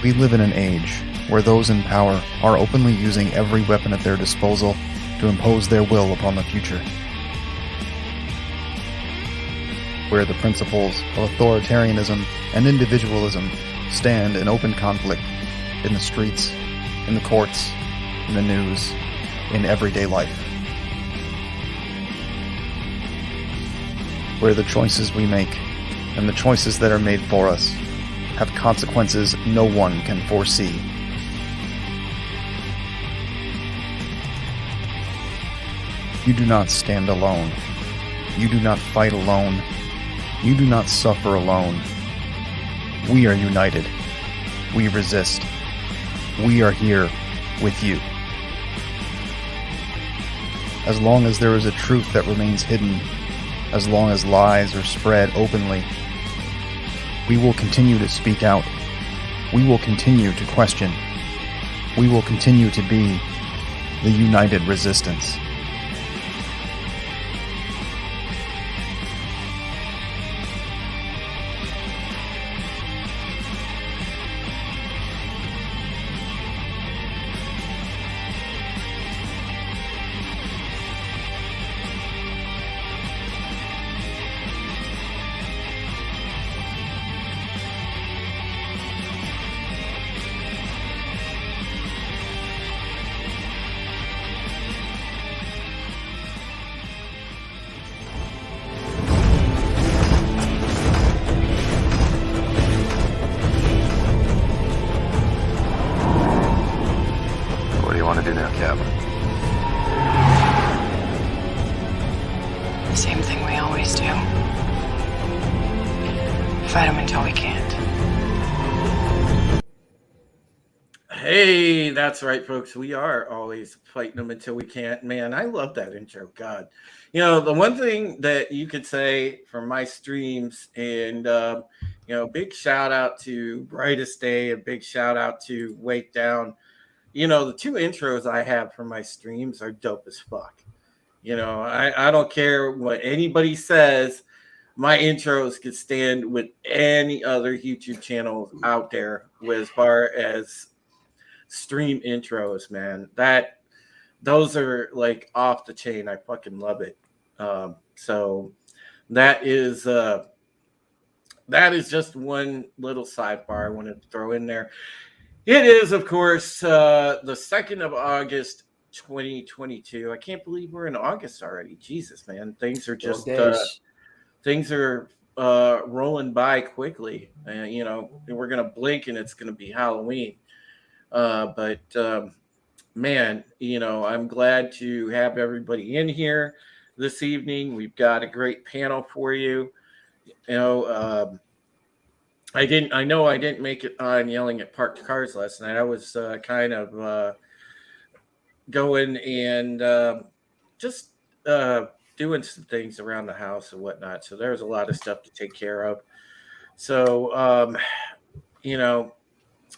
We live in an age where those in power are openly using every weapon at their disposal to impose their will upon the future. Where the principles of authoritarianism and individualism stand in open conflict in the streets, in the courts, in the news, in everyday life. Where the choices we make and the choices that are made for us have consequences no one can foresee. You do not stand alone. You do not fight alone. You do not suffer alone. We are united. We resist. We are here with you. As long as there is a truth that remains hidden, as long as lies are spread openly, we will continue to speak out. We will continue to question. We will continue to be the united resistance. Fight them until we can't. Hey, that's right, folks. We are always fighting them until we can't. Man, I love that intro. God. You know, the one thing that you could say from my streams, and, big shout out to Brightest Day, a big shout out to Wake Down. You know, the two intros I have for my streams are dope as fuck. You know, I don't care what anybody says. My intros could stand with any other YouTube channel out there as far as stream intros, man. Those are like off the chain. I fucking love it. So that is just one little sidebar I wanted to throw in there. It is, of course, the 2nd of August, 2022. I can't believe we're in August already. Jesus, man. Things are just rolling by quickly. We're going to blink and it's going to be Halloween. Man, I'm glad to have everybody in here this evening. We've got a great panel for you. I didn't make it on Yelling at Parked Cars last night. I was kind of going and just doing some things around the house and whatnot. So there's a lot of stuff to take care of. So,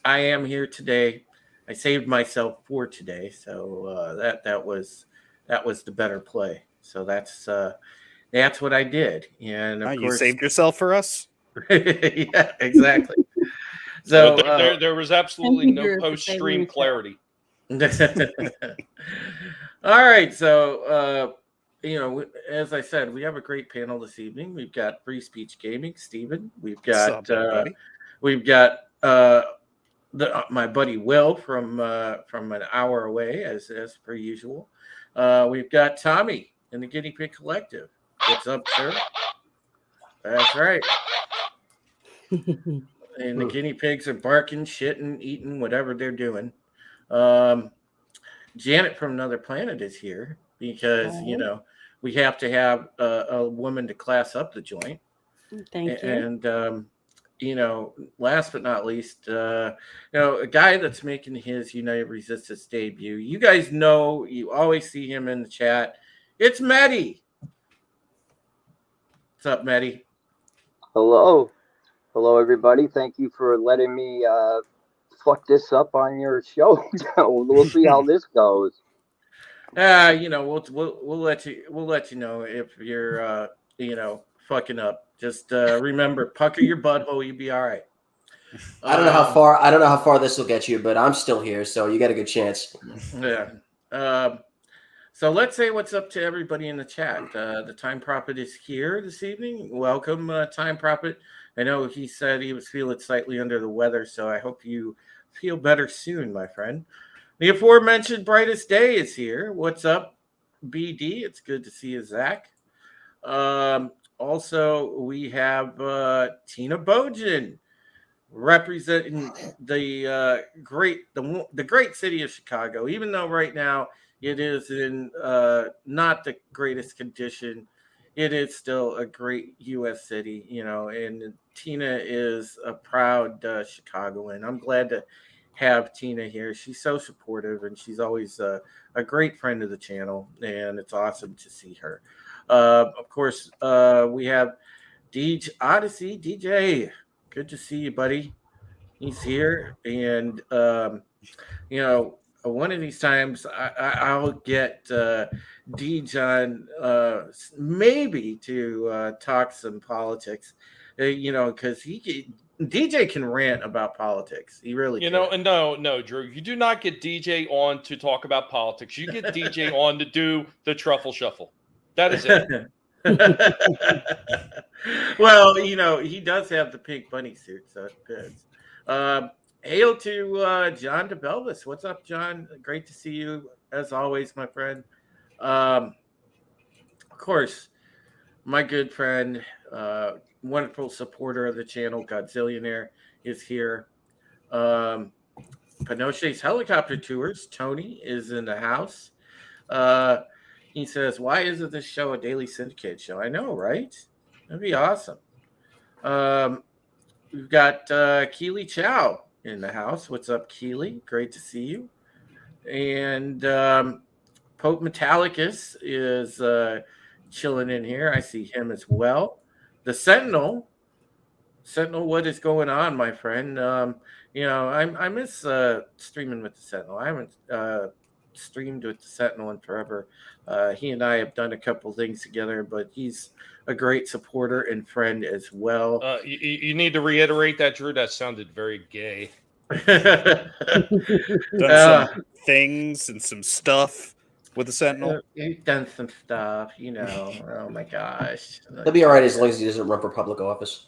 I am here today. I saved myself for today. So that was the better play. So that's what I did. And of course, you saved yourself for us. Yeah, exactly. So there was absolutely no post-stream clarity. All right. So, as I said, we have a great panel this evening. We've got Free Speech Gaming, Steven. We've got my buddy Will from an hour away, as per usual. We've got Tommy in the Guinea Pig Collective. What's up, sir? That's right. And the guinea pigs are barking, shitting, eating, whatever they're doing. Janet from Another Planet is here because, we have to have a woman to class up the joint. Thank you. And, last but not least, a guy that's making his United Resistance debut. You guys know, you always see him in the chat. It's Maddie. What's up, Maddie? Hello, everybody. Thank you for letting me fuck this up on your show. We'll see how this goes. We'll let you know if you're fucking up. Just remember, pucker your butthole, you'll be all right. I don't know how far this will get you, but I'm still here, so you got a good chance. Yeah. So let's say what's up to everybody in the chat. The Time Prophet is here this evening. Welcome, Time Prophet. I know he said he was feeling slightly under the weather, so I hope you feel better soon, my friend. The aforementioned Brightest Day is here. What's up, BD? It's good to see you, Zach. Also, we have Tina Bojan representing the great city of Chicago. Even though right now it is in not the greatest condition, it is still a great U.S. city, and Tina is a proud Chicagoan. I'm glad to have Tina here. She's so supportive, and she's always a great friend of the channel, and it's awesome to see her. Of course, we have DJ Odyssey. DJ, good to see you, buddy. He's here, and one of these times I'll get D-John maybe to talk some politics, because DJ can rant about politics. He really can. And no, Drew, you do not get DJ on to talk about politics. You get DJ on to do the truffle shuffle. That is it. Well, he does have the pink bunny suit, so it fits. Hail to John DeBelvis. What's up, John? Great to see you, as always, my friend. Of course, my good friend, wonderful supporter of the channel, Godzillionaire, is here. Pinochet's Helicopter Tours, Tony, is in the house. He says, why isn't this show a daily syndicate show? I know, right? That'd be awesome. We've got Keely Chow in the house. What's up, Keely? Great to see you. And Pope Metallicus is chilling in here. I see him as well. The Sentinel, what is going on, my friend? I miss streaming with the Sentinel. I haven't streamed with the Sentinel in forever. He and I have done a couple things together, but he's a great supporter and friend as well. You need to reiterate that, Drew. That sounded very gay. Done some things and some stuff with the Sentinel. He's done some stuff, Oh my gosh. He'll be all right as long as he doesn't run for public office.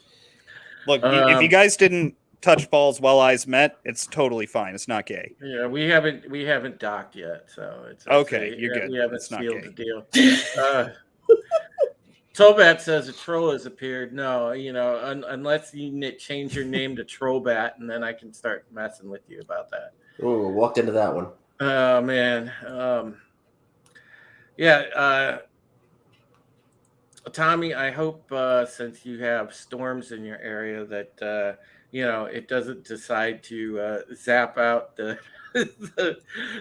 Look, if you guys didn't touch balls while eyes met, it's totally fine. It's not gay. Yeah, we haven't docked yet, so it's okay. You're good. We haven't it's not sealed gay. the deal. Tobat says a troll has appeared. No, unless you change your name to Trollbat, and then I can start messing with you about that. Ooh, walked into that one. Oh man. Tommy, I hope since you have storms in your area that it doesn't decide to zap out the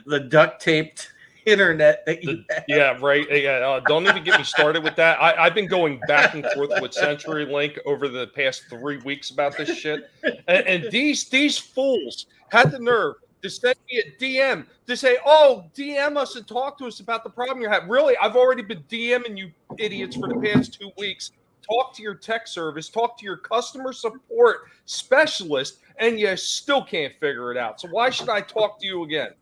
the duct taped internet that you have. Yeah, right. Yeah, don't even get me started with that. I've been going back and forth with CenturyLink over the past 3 weeks about this shit, and these fools had the nerve to send me a DM to say, "Oh, DM us and talk to us about the problem you're having." Really, I've already been DMing you idiots for the past 2 weeks. Talk to your tech service, talk to your customer support specialist, and you still can't figure it out. So why should I talk to you again?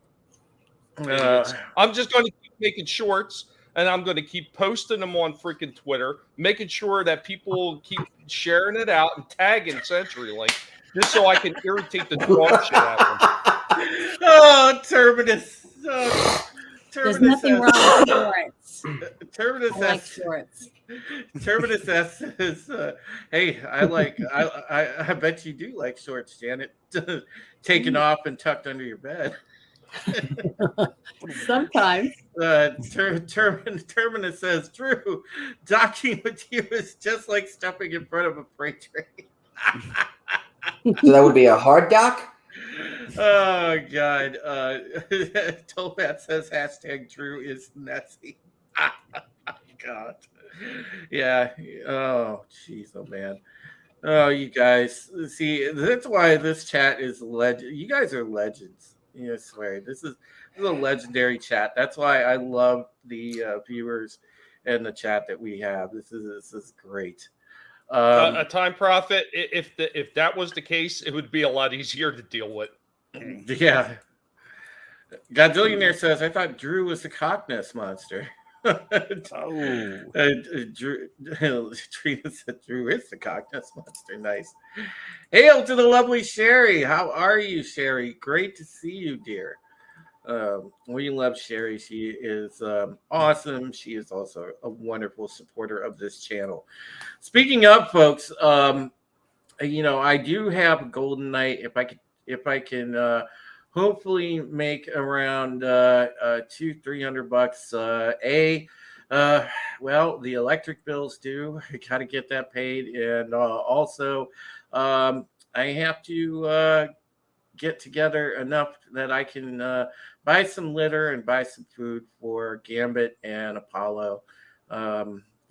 I'm just going to keep making shorts, and I'm going to keep posting them on freaking Twitter, making sure that people keep sharing it out and tagging CenturyLink, just so I can irritate the dog shit out of them. Oh, Terminus. There's nothing wrong with shorts. Terminus I like shorts. Terminus S says, "Hey, I bet you do like shorts, Janet. Taken off and tucked under your bed." Sometimes. Terminus says, "Drew, docking with you is just like stepping in front of a freight train." So that would be a hard dock? Oh God. Tobat says #Drew is Nessie. God. Yeah. Oh jeez. Oh man. Oh, you guys. See, that's why this chat is legend. You guys are legends. I swear. This is a legendary chat. That's why I love the viewers and the chat that we have. This is great. A time profit. If that was the case, it would be a lot easier to deal with. Yeah. Godzillionaire says, I thought Drew was the Cockness monster. Oh. Drew, Trina said Drew is the Cockness monster. Nice. Hail to the lovely Sherry. How are you, Sherry? Great to see you, dear. We love Sherry. She is awesome. She is also a wonderful supporter of this channel. Speaking of, folks, I do have a golden night. If I can hopefully make around $200-300. Well, the electric bills due. I got to get that paid, and also I have to get together enough that I can buy some litter and buy some food for Gambit and Apollo.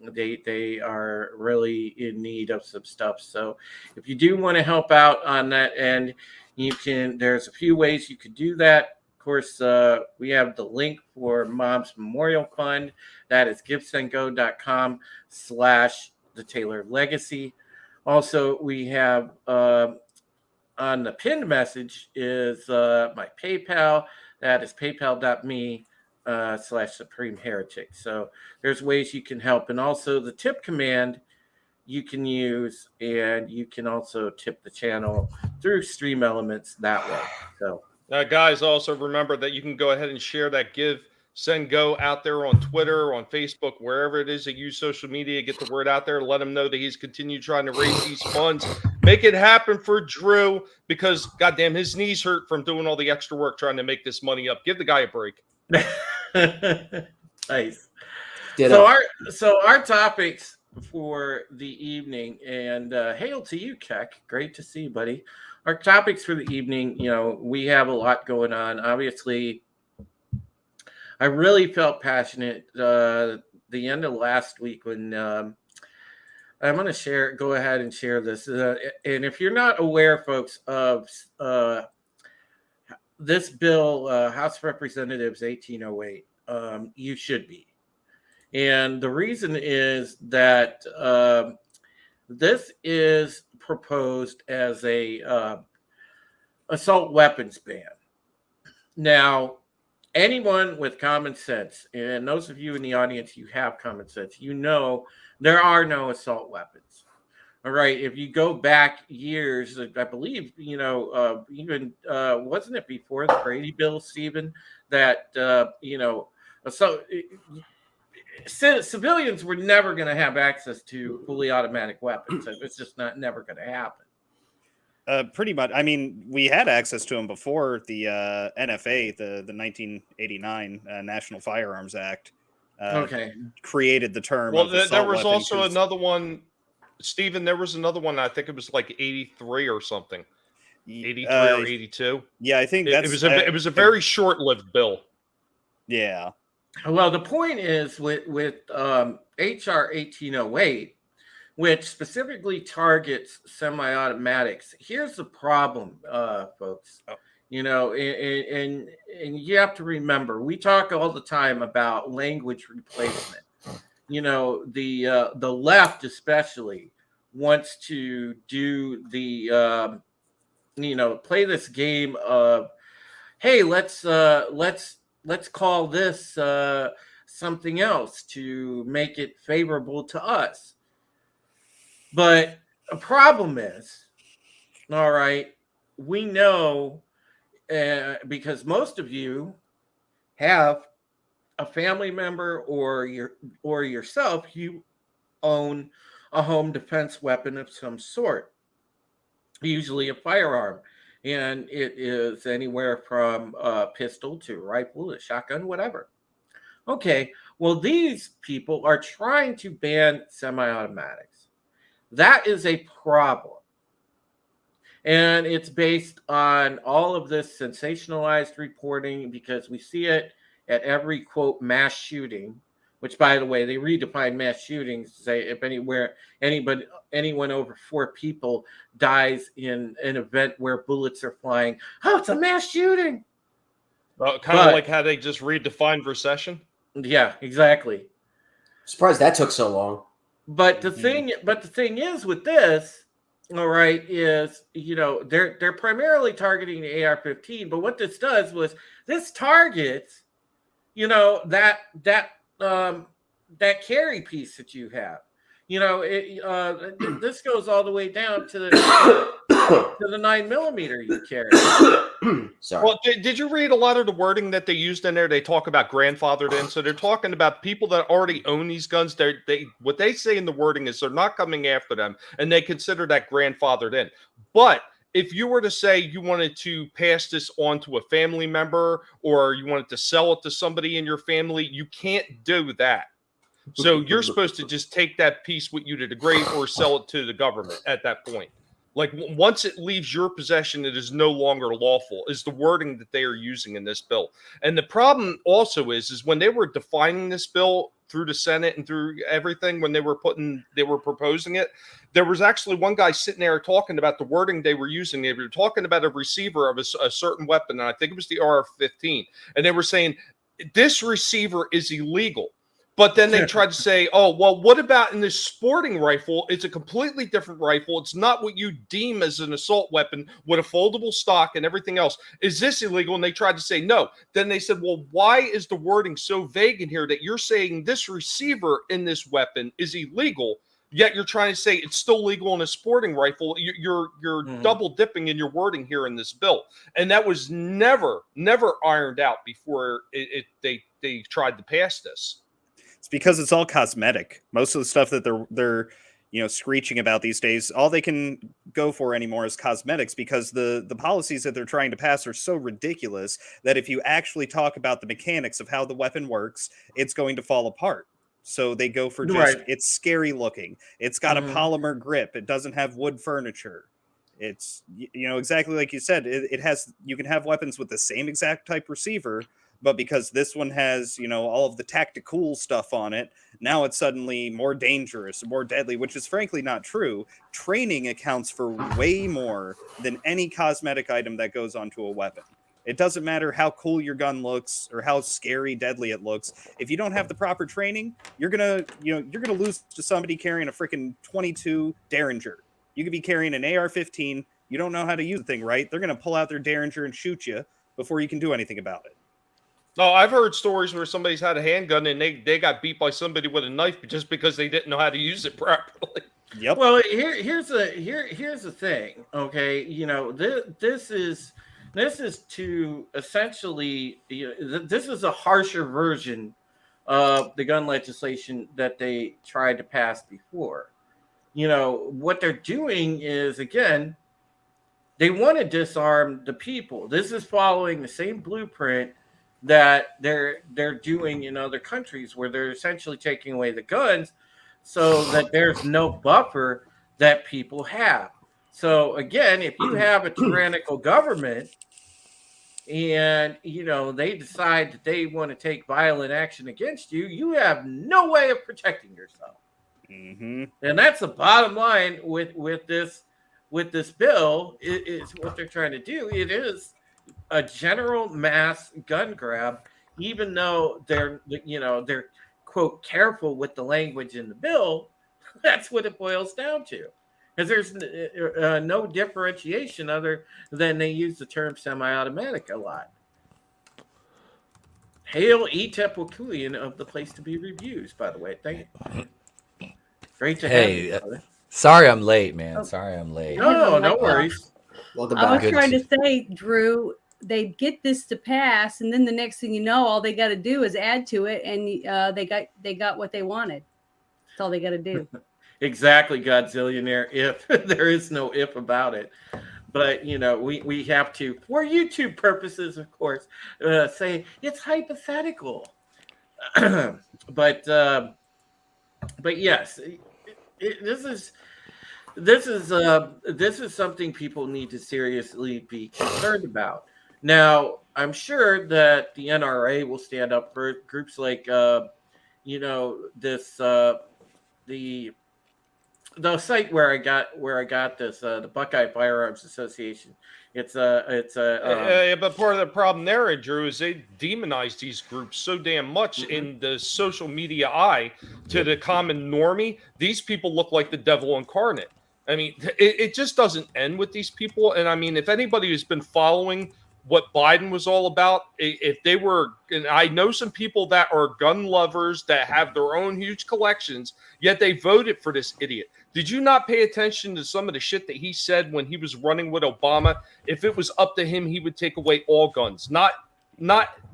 They are really in need of some stuff. So if you do want to help out on that end, there's a few ways you could do that. Of course, we have the link for Mom's Memorial Fund. That is giftsandgo.com/the Taylor Legacy. Also, we have on the pinned message is my PayPal. That is paypal.me/Supreme Heretic. So there's ways you can help. And also the tip command you can use, and you can also tip the channel through Stream Elements that way. So guys, also remember that you can go ahead and share that Give, Send, Go out there on Twitter, on Facebook, wherever it is that you use social media. Get the word out there. Let him know that he's continued trying to raise these funds. Make it happen for Drew, because, goddamn, his knees hurt from doing all the extra work trying to make this money up. Give the guy a break. Nice. Ditto. So our topics for the evening, and hail to you, Keck. Great to see you, buddy. Our topics for the evening, we have a lot going on. Obviously, I really felt passionate the end of last week when I'm going to go ahead and share this. And if you're not aware, folks, of this bill, House of Representatives 1808, you should be. And the reason is that this is proposed as a assault weapons ban. Now, anyone with common sense, and those of you in the audience, you have common sense, there are no assault weapons. All right. If you go back years, I believe, even wasn't it before the Brady bill, Stephen, that, civilians were never going to have access to fully automatic weapons. It's just never going to happen. Pretty much. I mean, we had access to them before the NFA, the 1989 National Firearms Act. Created the term. Well, there was also another one, Stephen. There was another one. I think it was like 83 or something, 83 or 82. Yeah, I think it was a very short-lived bill. Yeah. Well, the point is with HR 1808, which specifically targets semi-automatics. Here's the problem, folks. Oh. And you have to remember, we talk all the time about language replacement. The left especially wants to do the play this game of, hey, let's call this something else to make it favorable to us. But a problem is, all right, we know because most of you have a family member or yourself, you own a home defense weapon of some sort, usually a firearm. And it is anywhere from a pistol to a rifle, a shotgun, whatever. Okay, well, these people are trying to ban semi-automatics. That is a problem. And it's based on all of this sensationalized reporting, because we see it at every, quote, mass shooting, which, by the way, they redefine mass shootings to say if anyone over 4 people dies in an event where bullets are flying, oh, it's a mass shooting. Kind of like how they just redefined recession. Yeah, exactly. Surprised that took so long. But the thing is with this, all right, is they're primarily targeting the AR-15. But what this does was this targets, that carry piece that you have. This goes all the way down to the 9mm you carry. Sorry. Well, did you read a lot of the wording that they used in there? They talk about grandfathered in, so they're talking about people that already own these guns. What they say in the wording is they're not coming after them, and they consider that grandfathered in. But if you were to say you wanted to pass this on to a family member, or you wanted to sell it to somebody in your family, you can't do that. So you're supposed to just take that piece with you to the grave or sell it to the government at that point. Like, once it leaves your possession, it is no longer lawful, is the wording that they are using in this bill. And the problem also is when they were defining this bill through the Senate and through everything, when they were proposing it, there was actually one guy sitting there talking about the wording they were using. They were talking about a receiver of a certain weapon, and I think it was the AR-15. And they were saying, this receiver is illegal. But then they tried to say, oh, well, what about in this sporting rifle? It's a completely different rifle. It's not what you deem as an assault weapon with a foldable stock and everything else. Is this illegal? And they tried to say no. Then they said, well, why is the wording so vague in here that you're saying this receiver in this weapon is illegal, yet you're trying to say it's still legal in a sporting rifle? You're double dipping in your wording here in this bill. And that was never ironed out before they tried to pass this. It's because it's all cosmetic. Most of the stuff that they're screeching about these days, all they can go for anymore is cosmetics, because the policies that they're trying to pass are so ridiculous that if you actually talk about the mechanics of how the weapon works, it's going to fall apart. So they go for just, it's scary looking. It's got a polymer grip. It doesn't have wood furniture. It's, exactly like you said, it has, you can have weapons with the same exact type receiver, but because this one has, all of the tactical stuff on it, now it's suddenly more dangerous, more deadly, which is frankly not true. Training accounts for way more than any cosmetic item that goes onto a weapon. It doesn't matter how cool your gun looks or how scary, deadly it looks. If you don't have the proper training, you're gonna lose to somebody carrying a freaking .22 Derringer. You could be carrying an AR-15. You don't know how to use the thing right. They're gonna pull out their Derringer and shoot you before you can do anything about it. No, I've heard stories where somebody's had a handgun and they got beat by somebody with a knife just because they didn't know how to use it properly. Yep. Well, here's the thing. Okay, this is to essentially, this is a harsher version of the gun legislation that they tried to pass before. What they're doing is, again, they want to disarm the people. This is following the same blueprint that they're doing in other countries, where they're essentially taking away the guns so that there's no buffer that people have. So again, if you have a tyrannical government and they decide that they want to take violent action against you, you have no way of protecting yourself. And that's the bottom line with this bill. Is what they're trying to do. It is a general mass gun grab, even though they're quote careful with the language in the bill. That's what it boils down to, because there's no differentiation other than they use the term semi-automatic a lot. Hail Tepeculian of the place to be reviews, by the way. Thank you. Great to have you. Sorry I'm late, man. Sorry I'm late. No worries. Welcome I back. was trying to say, Drew, they get this to pass, and then the next thing you know, all they got to do is add to it, and they got what they wanted. That's all they got to do. Exactly, Godzillionaire. If there is no if about it, but we have to, for YouTube purposes, of course, say it's hypothetical. But yes, this is something people need to seriously be concerned about. Now, I'm sure that the NRA will stand up for groups like, the the site where I got this, the Buckeye Firearms Association. It's But part of the problem there, Andrew, is they demonize these groups so damn much in the social media eye to the common normie. These people look like the devil incarnate. I mean, it just doesn't end with these people. And I mean, if anybody has been following what Biden was all about, if they were, and I know some people that are gun lovers that have their own huge collections, yet they voted for this idiot. Did you not pay attention to some of the shit that he said when he was running with Obama? If it was up to him, he would take away all guns, not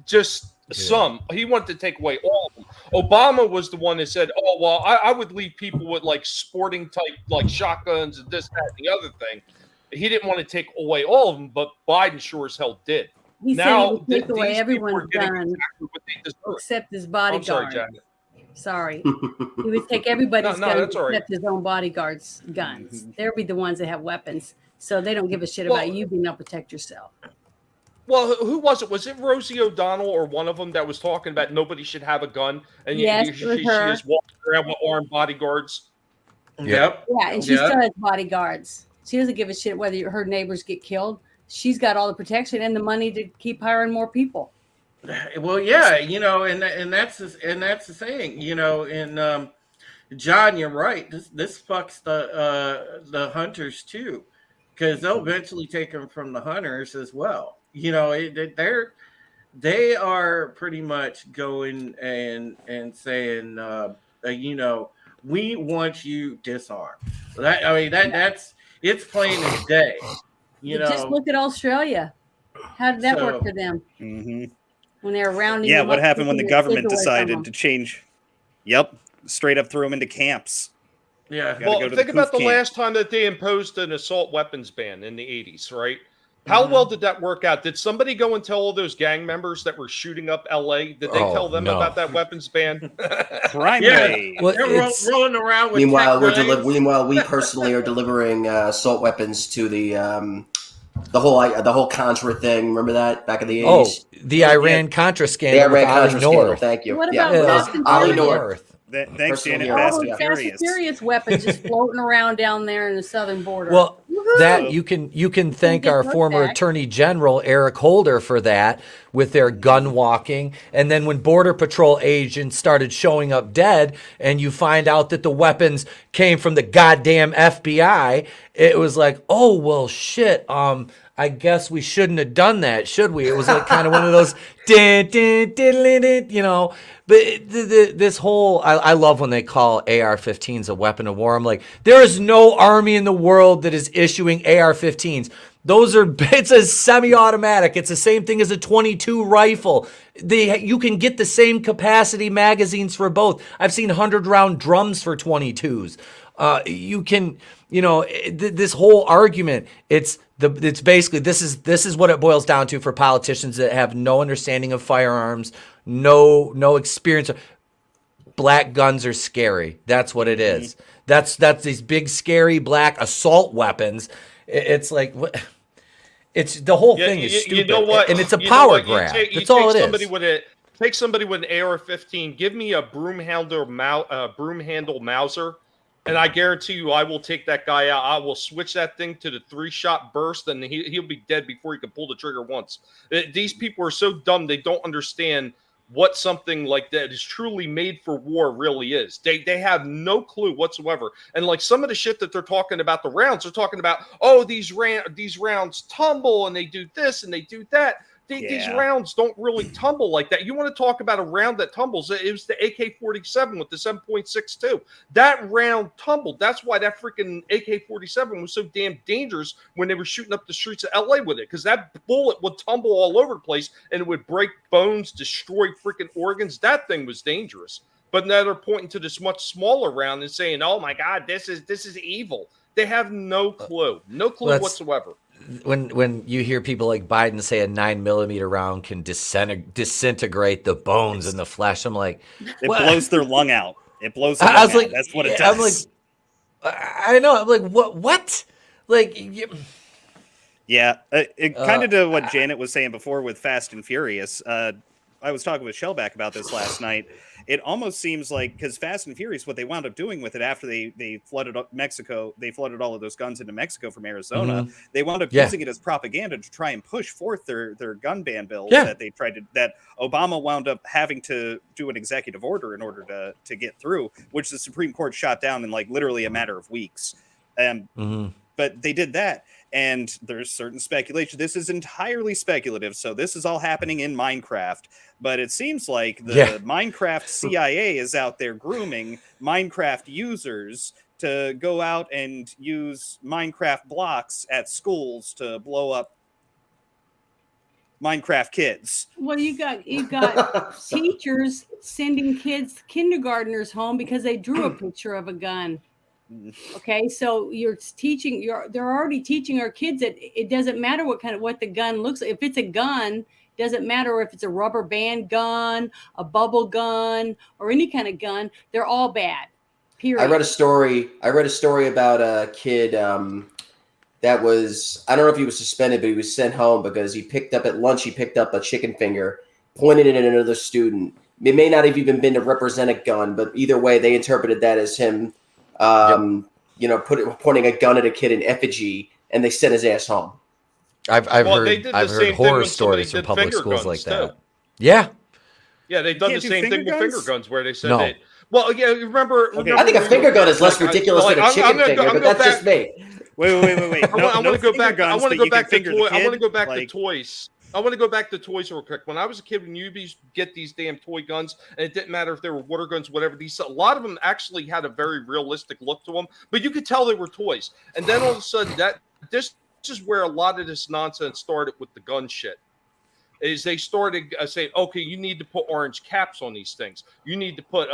just some. He wanted to take away all of them. Obama was the one that said, "Oh well, I would leave people with like sporting type like shotguns and this, that, and the other thing." He didn't want to take away all of them, but Biden sure as hell did. He said he would take away everyone's gun exactly except his bodyguard. I'm sorry, Janet. Sorry. He would take everybody's No, guns that's all right. except his own bodyguard's guns. They'll be the ones that have weapons. So they don't give a shit about you being able to protect yourself. Well, who was it? Was it Rosie O'Donnell or one of them that was talking about nobody should have a gun? And Yes, she it was her. is walking around with armed bodyguards. Yep. Yeah, and she still has bodyguards. She doesn't give a shit whether her neighbors get killed. She's got all the protection and the money to keep hiring more people. Well, yeah, and that's the thing, and John, you're right. This fucks the hunters too, because they'll eventually take them from the hunters as well. They are pretty much going and saying, we want you disarmed. That's it's plain as day. Just look at Australia. How did that work for them? Mm-hmm. When they were rounding. Yeah, what happened when the government decided to change? Yep, straight up threw them into camps. Yeah. Well, think about the last time that they imposed an assault weapons ban in the 80s, right? How well did that work out? Did somebody go and tell all those gang members that were shooting up LA? Did they tell them about that weapons ban? Crime rate. Well, they're rolling around with. Meanwhile, we personally are delivering assault weapons to the whole Contra thing. Remember that back in the 80s? Oh, the Iran Contra scandal. The Iran Contra scandal. North. Thank you. What about Fast and Ollie Furious? North. Thanks, Janet. All Fast those and Fast Furious. and Furious weapons just floating around down there in the southern border. Well, Woo-hoo! that you can thank our former Attorney General Eric Holder for that with their gun walking. And then when Border Patrol agents started showing up dead, and you find out that the weapons came from the goddamn FBI, it was like, oh well, shit. I guess we shouldn't have done that, should we? It was like kind of one of those, But this whole, I love when they call AR-15s a weapon of war. I'm like, there is no army in the world that is issuing AR-15s. It's a semi-automatic. It's the same thing as a .22 rifle. You can get the same capacity magazines for both. I've seen 100-round drums for .22s. This whole argument, it's basically this is what it boils down to for politicians that have no understanding of firearms, no experience. Black guns are scary. That's what it is. That's these big scary black assault weapons. It's like what. It's the whole thing is stupid. You know what? And it's a power grab. That's all it is. Take somebody with an AR-15. Give me a broom handle Mauser. And I guarantee you, I will take that guy out. I will switch that thing to the 3-shot burst, and he'll be dead before he can pull the trigger once. These people are so dumb, they don't understand what something like that is truly made for war really is. They have no clue whatsoever. And like some of the shit that they're talking about, the rounds, they're talking about, oh, these rounds tumble, and they do this, and they do that. These rounds don't really tumble like that. You want to talk about a round that tumbles? It was the AK-47 with the 7.62. That round tumbled. That's why that freaking AK-47 was so damn dangerous when they were shooting up the streets of LA with it, because that bullet would tumble all over the place and it would break bones, destroy freaking organs. That thing was dangerous. But now they're pointing to this much smaller round and saying, "Oh my God, this is evil." They have no clue, whatsoever. When you hear people like Biden say a 9mm round can disintegrate the bones and the flesh, I'm like, it blows their lung out. It blows their lung out. Like, that's what it does. I'm like, I know. I'm like, what? Like, yeah, it kind of to what Janet was saying before with Fast and Furious. I was talking with Shellback about this last night. It almost seems like, because Fast and Furious, what they wound up doing with it after they flooded Mexico, they flooded all of those guns into Mexico from Arizona. Mhm. They wound up Yeah. using it as propaganda to try and push forth their gun ban bills Yeah. that Obama wound up having to do an executive order in order to get through, which the Supreme Court shot down in like literally a matter of weeks. But they did that, and there's certain speculation. This is entirely speculative, so this is all happening in Minecraft. But it seems like the Minecraft CIA is out there grooming Minecraft users to go out and use Minecraft blocks at schools to blow up Minecraft kids. Well, you got teachers sending kindergartners home because they drew a picture of a gun. Okay, so they're already teaching our kids that it doesn't matter what the gun looks like. If it's a gun, doesn't matter if it's a rubber band gun, a bubble gun, or any kind of gun. They're all bad. Period. I read a story about a kid that was, I don't know if he was suspended, but he was sent home because he picked up a chicken finger, pointed it at another student. It may not have even been to represent a gun, but either way, they interpreted that as him pointing a gun at a kid in effigy, and they sent his ass home. I've heard horror stories from public schools like that. Yeah. Yeah, they've done the same thing with finger guns where they said No. that. Well, yeah, remember I think a finger gun is less ridiculous than a chicken finger, but that's just me. Wait. I want to go back. I want to go back to finger the toys. I want to kid, go back to like- toys. I want to go back to toys real quick. When I was a kid, when you used to get these damn toy guns, and it didn't matter if they were water guns, whatever. A lot of them actually had a very realistic look to them, but you could tell they were toys. And then all of a sudden, this is where a lot of this nonsense started with the gun shit. Is they started saying, okay, you need to put orange caps on these things. You need to put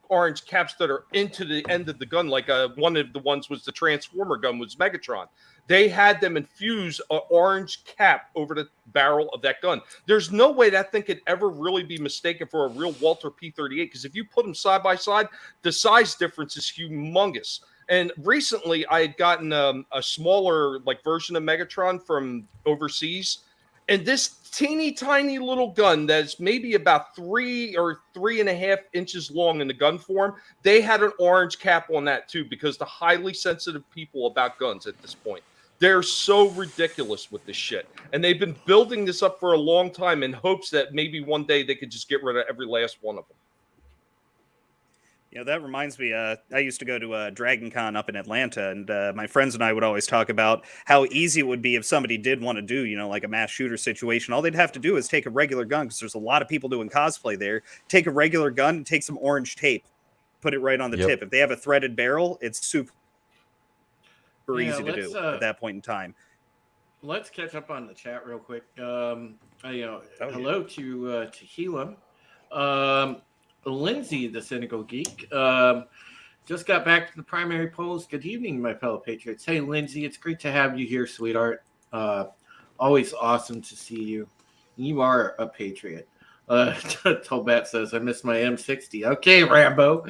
orange caps that are into the end of the gun. Like one of the ones was the Transformer gun was Megatron. They had them infuse an orange cap over the barrel of that gun. There's no way that thing could ever really be mistaken for a real Walter P-38, because if you put them side by side, the size difference is humongous. And recently, I had gotten a smaller version of Megatron from overseas, and this teeny tiny little gun that's maybe about 3 or 3.5 inches long in the gun form, they had an orange cap on that too, because the highly sensitive people about guns at this point. They're so ridiculous with this shit. And they've been building this up for a long time in hopes that maybe one day they could just get rid of every last one of them. That reminds me, I used to go to Dragon Con up in Atlanta, and my friends and I would always talk about how easy it would be if somebody did want to do, like a mass shooter situation. All they'd have to do is take a regular gun, because there's a lot of people doing cosplay there. Take a regular gun and take some orange tape, put it right on the tip. If they have a threaded barrel, it's super easy to do at that point in time. Let's catch up on the chat real quick. Hello to Helam. Lindsay, the Cynical Geek, just got back to the primary polls. Good evening, my fellow patriots. Hey, Lindsay, it's great to have you here, sweetheart. Always awesome to see you. You are a patriot. Tobat says, I miss my M60. Okay, Rambo.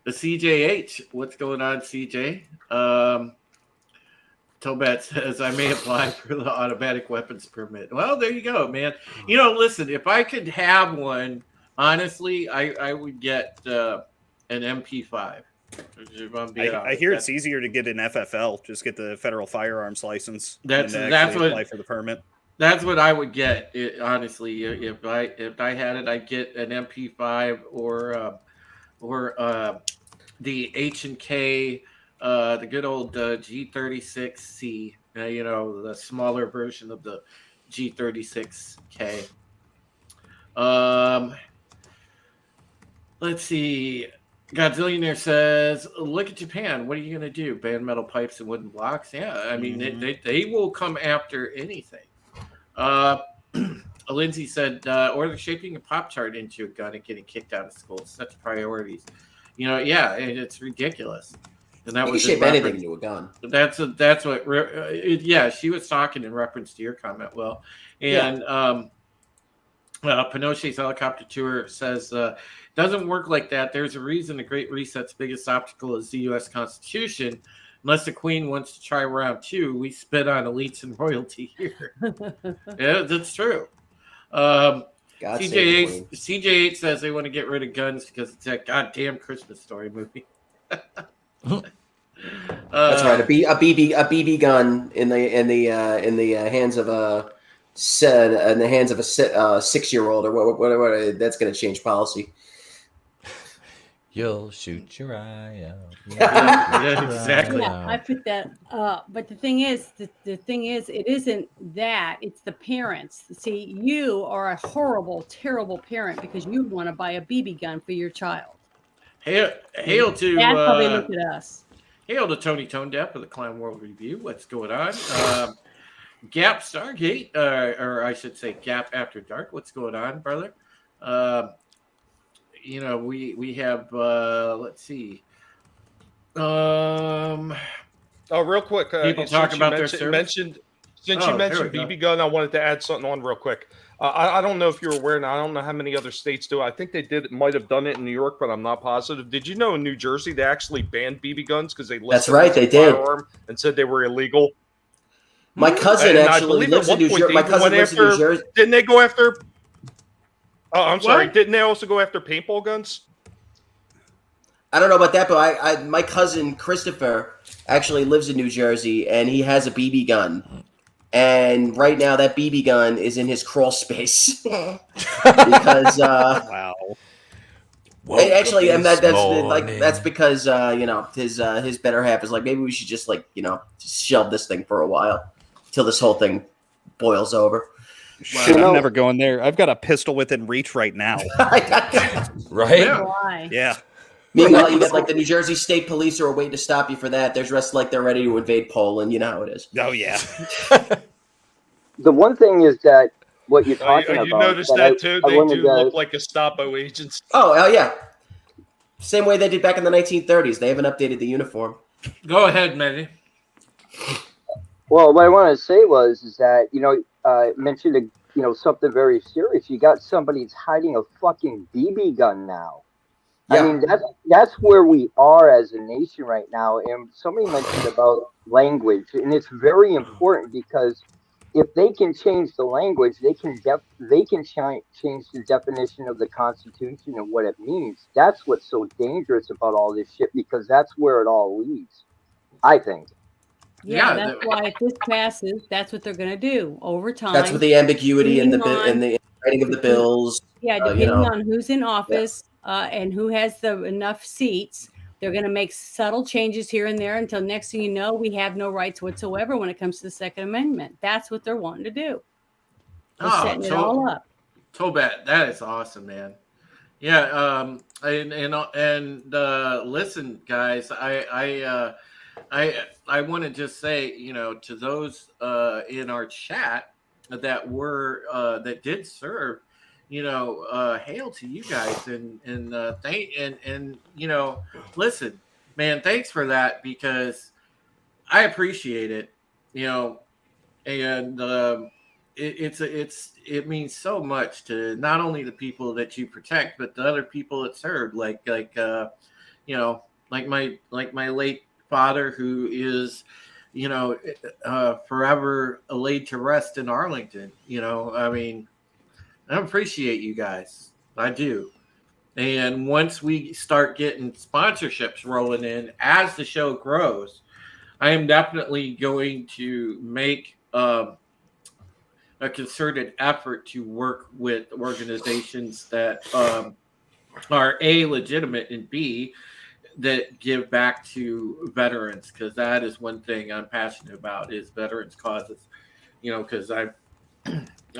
The CJH, what's going on, CJ? Tobat says, I may apply for the automatic weapons permit. Well, there you go, man. Listen, if I could have one, honestly, I would get an MP5. I hear it's easier to get an FFL. Just get the federal firearms license. That's what apply for the permit. That's what I would get. Honestly, if I had it, I'd get an MP5 or the H&K. The good old G36C, the smaller version of the G36K. Let's see. Godzillionaire says, look at Japan. What are you going to do? Ban metal pipes and wooden blocks? Yeah, I mean, they will come after anything. Lindsay said, or they're shaping a Pop-Tart into a gun and getting kicked out of school. Such priorities. It's ridiculous. And that you was can shape anything into a gun. That's what. She was talking in reference to your comment, Will. And Pinochet's helicopter tour says doesn't work like that. There's a reason the Great Reset's biggest obstacle is the U.S. Constitution. unless the Queen wants to try round 2, we spit on elites and royalty here. Yeah, that's true. God save the Queen. CJ8 says they want to get rid of guns because it's that goddamn Christmas Story movie. That's right. A BB gun in the hands of a 6-year-old or what that's going to change policy. You'll shoot your eye out. Yeah, exactly. Yeah, I put that. But the thing is, it isn't that. It's the parents. See, you are a horrible, terrible parent because you want to buy a BB gun for your child. Hail to That's how they look at us. Hail to Tony Tone Depp of the Clown World Review. What's going on? Gap Stargate, or I should say Gap After Dark. What's going on, brother? We have let's see. Oh, real quick. People talk about their service. Since you mentioned BB gun, I wanted to add something on real quick. I don't know if you're aware, and I don't know how many other states do. I think they might have done it in New York, but I'm not positive. Did you know in New Jersey they actually banned BB guns because they listed That's right, they did, and said they were illegal? My cousin actually lives in New Jersey. My cousin lives in New Jersey. Didn't they go after? Oh, I'm sorry. Didn't they also go after paintball guns? I don't know about that, but my cousin Christopher actually lives in New Jersey, and he has a BB gun. And right now, that BB gun is in his crawl space because wow. Actually, and that's because his better half is like, maybe we should just just shelve this thing for a while till this whole thing boils over. Shit, I'm never going there. I've got a pistol within reach right now. Right? Why? Yeah. Meanwhile, you get the New Jersey State Police are waiting to stop you for that. They're dressed like they're ready to invade Poland. You know how it is. Oh yeah. The one thing is that what you're talking about. You noticed that too? They do look like Gestapo agents. Oh, hell yeah. Same way they did back in the 1930s. They haven't updated the uniform. Go ahead, Manny. Well, what I wanted to say is that mentioned something very serious. You got somebody that's hiding a fucking BB gun now. Yeah. I mean, that's where we are as a nation right now. And somebody mentioned about language, and it's very important because if they can change the language, they can change the definition of the Constitution and what it means. That's what's so dangerous about all this shit, because that's where it all leads, I think. Yeah, that's why if this passes, that's what they're going to do over time. That's what the ambiguity in the writing of the bills. Yeah, depending on who's in office and who has enough seats, they're going to make subtle changes here and there until next thing you know, we have no rights whatsoever when it comes to the Second Amendment. That's what they're wanting to do. They're setting it all up. Tobat, that is awesome, man. Yeah, listen, guys, I want to just say, to those in our chat that did serve, hail to you guys and listen, man, thanks for that, because I appreciate it, and it means so much to not only the people that you protect, but the other people that served, like my late father, who is forever laid to rest in Arlington. I mean, I appreciate you guys. I do. And once we start getting sponsorships rolling in as the show grows, I am definitely going to make a concerted effort to work with organizations that are A, legitimate, and B, that give back to veterans, because that is one thing I'm passionate about, is veterans causes. Because I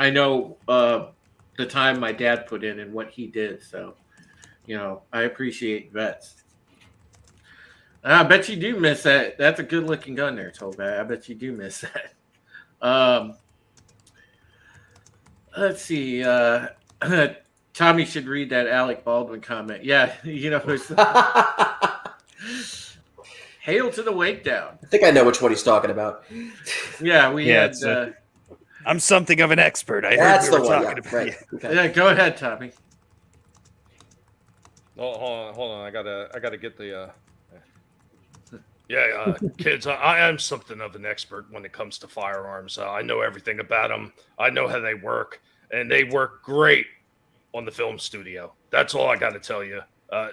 know the time my dad put in and what he did. So, I appreciate vets. I bet you do miss that. That's a good looking gun there, Toba. I bet you do miss that. Let's see. Tommy should read that Alec Baldwin comment. Yeah, hail to the wake down. I think I know which one he's talking about. Yeah, we had. I'm something of an expert. I That's heard we the were one. talking about. Right. Okay. Yeah, go ahead, Tommy. Oh, hold on. I gotta get the. Yeah, kids, I am something of an expert when it comes to firearms. I know everything about them. I know how they work, and they work great on the film studio. That's all I got to tell you.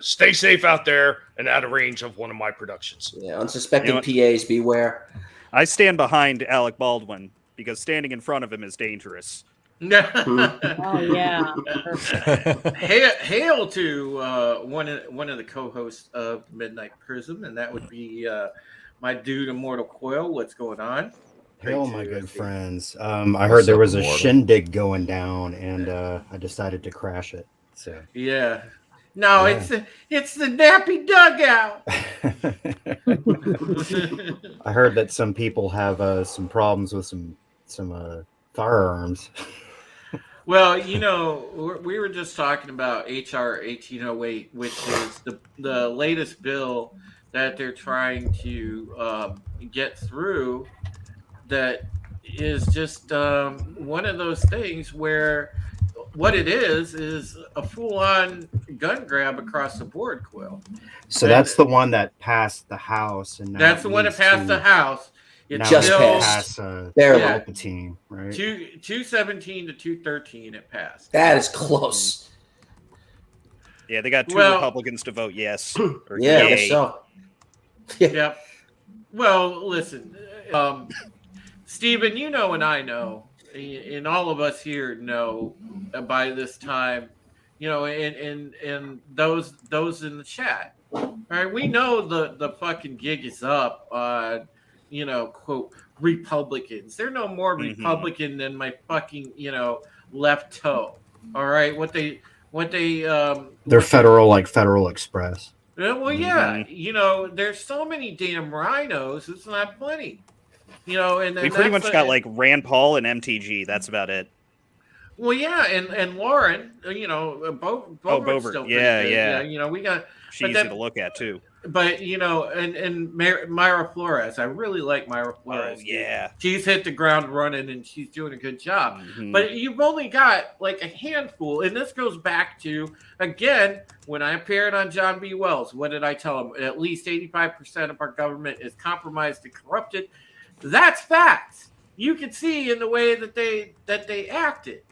Stay safe out there and out of range of one of my productions. Yeah, unsuspecting PAs, beware. I stand behind Alec Baldwin because standing in front of him is dangerous. Oh yeah. Hail to one of the co-hosts of Midnight Prism, and that would be my dude Immortal Coil. What's going on? Hail, my good friends. I heard there was a shindig going down, and I decided to crash it. So yeah. No, it's the nappy dugout. I heard that some people have some problems with some firearms. Well, we were just talking about HR 1808, which is the latest bill that they're trying to get through. That is just one of those things where what it is a full-on gun grab across the board, Quill. So that's the one that passed the House, and now that's the one that passed the House. It's just passed Palpatine, right? 217 to 213, it passed. That is close. Yeah, they got two Republicans to vote yes. Or yeah, I guess so. Yep. Well, listen, Stephen, you know, and I know, and all of us here know by this time, and those in the chat, right? We know the fucking gig is up on, quote, Republicans. They're no more Republican than my fucking, left toe. All right, they're federal, like Federal Express. Well, yeah, there's so many damn rhinos. It's not funny. And we pretty much got like Rand Paul and MTG. That's about it. Well, yeah, and Lauren, Boebert. Yeah. We got. She's easy to look at too. But and Myra Flores, I really like Myra Flores. Oh yeah, she's hit the ground running and she's doing a good job. But you've only got like a handful, and this goes back to again when I appeared on John B. Wells. What did I tell him? At least 85% of our government is compromised and corrupted. That's facts. You can see in the way that they acted.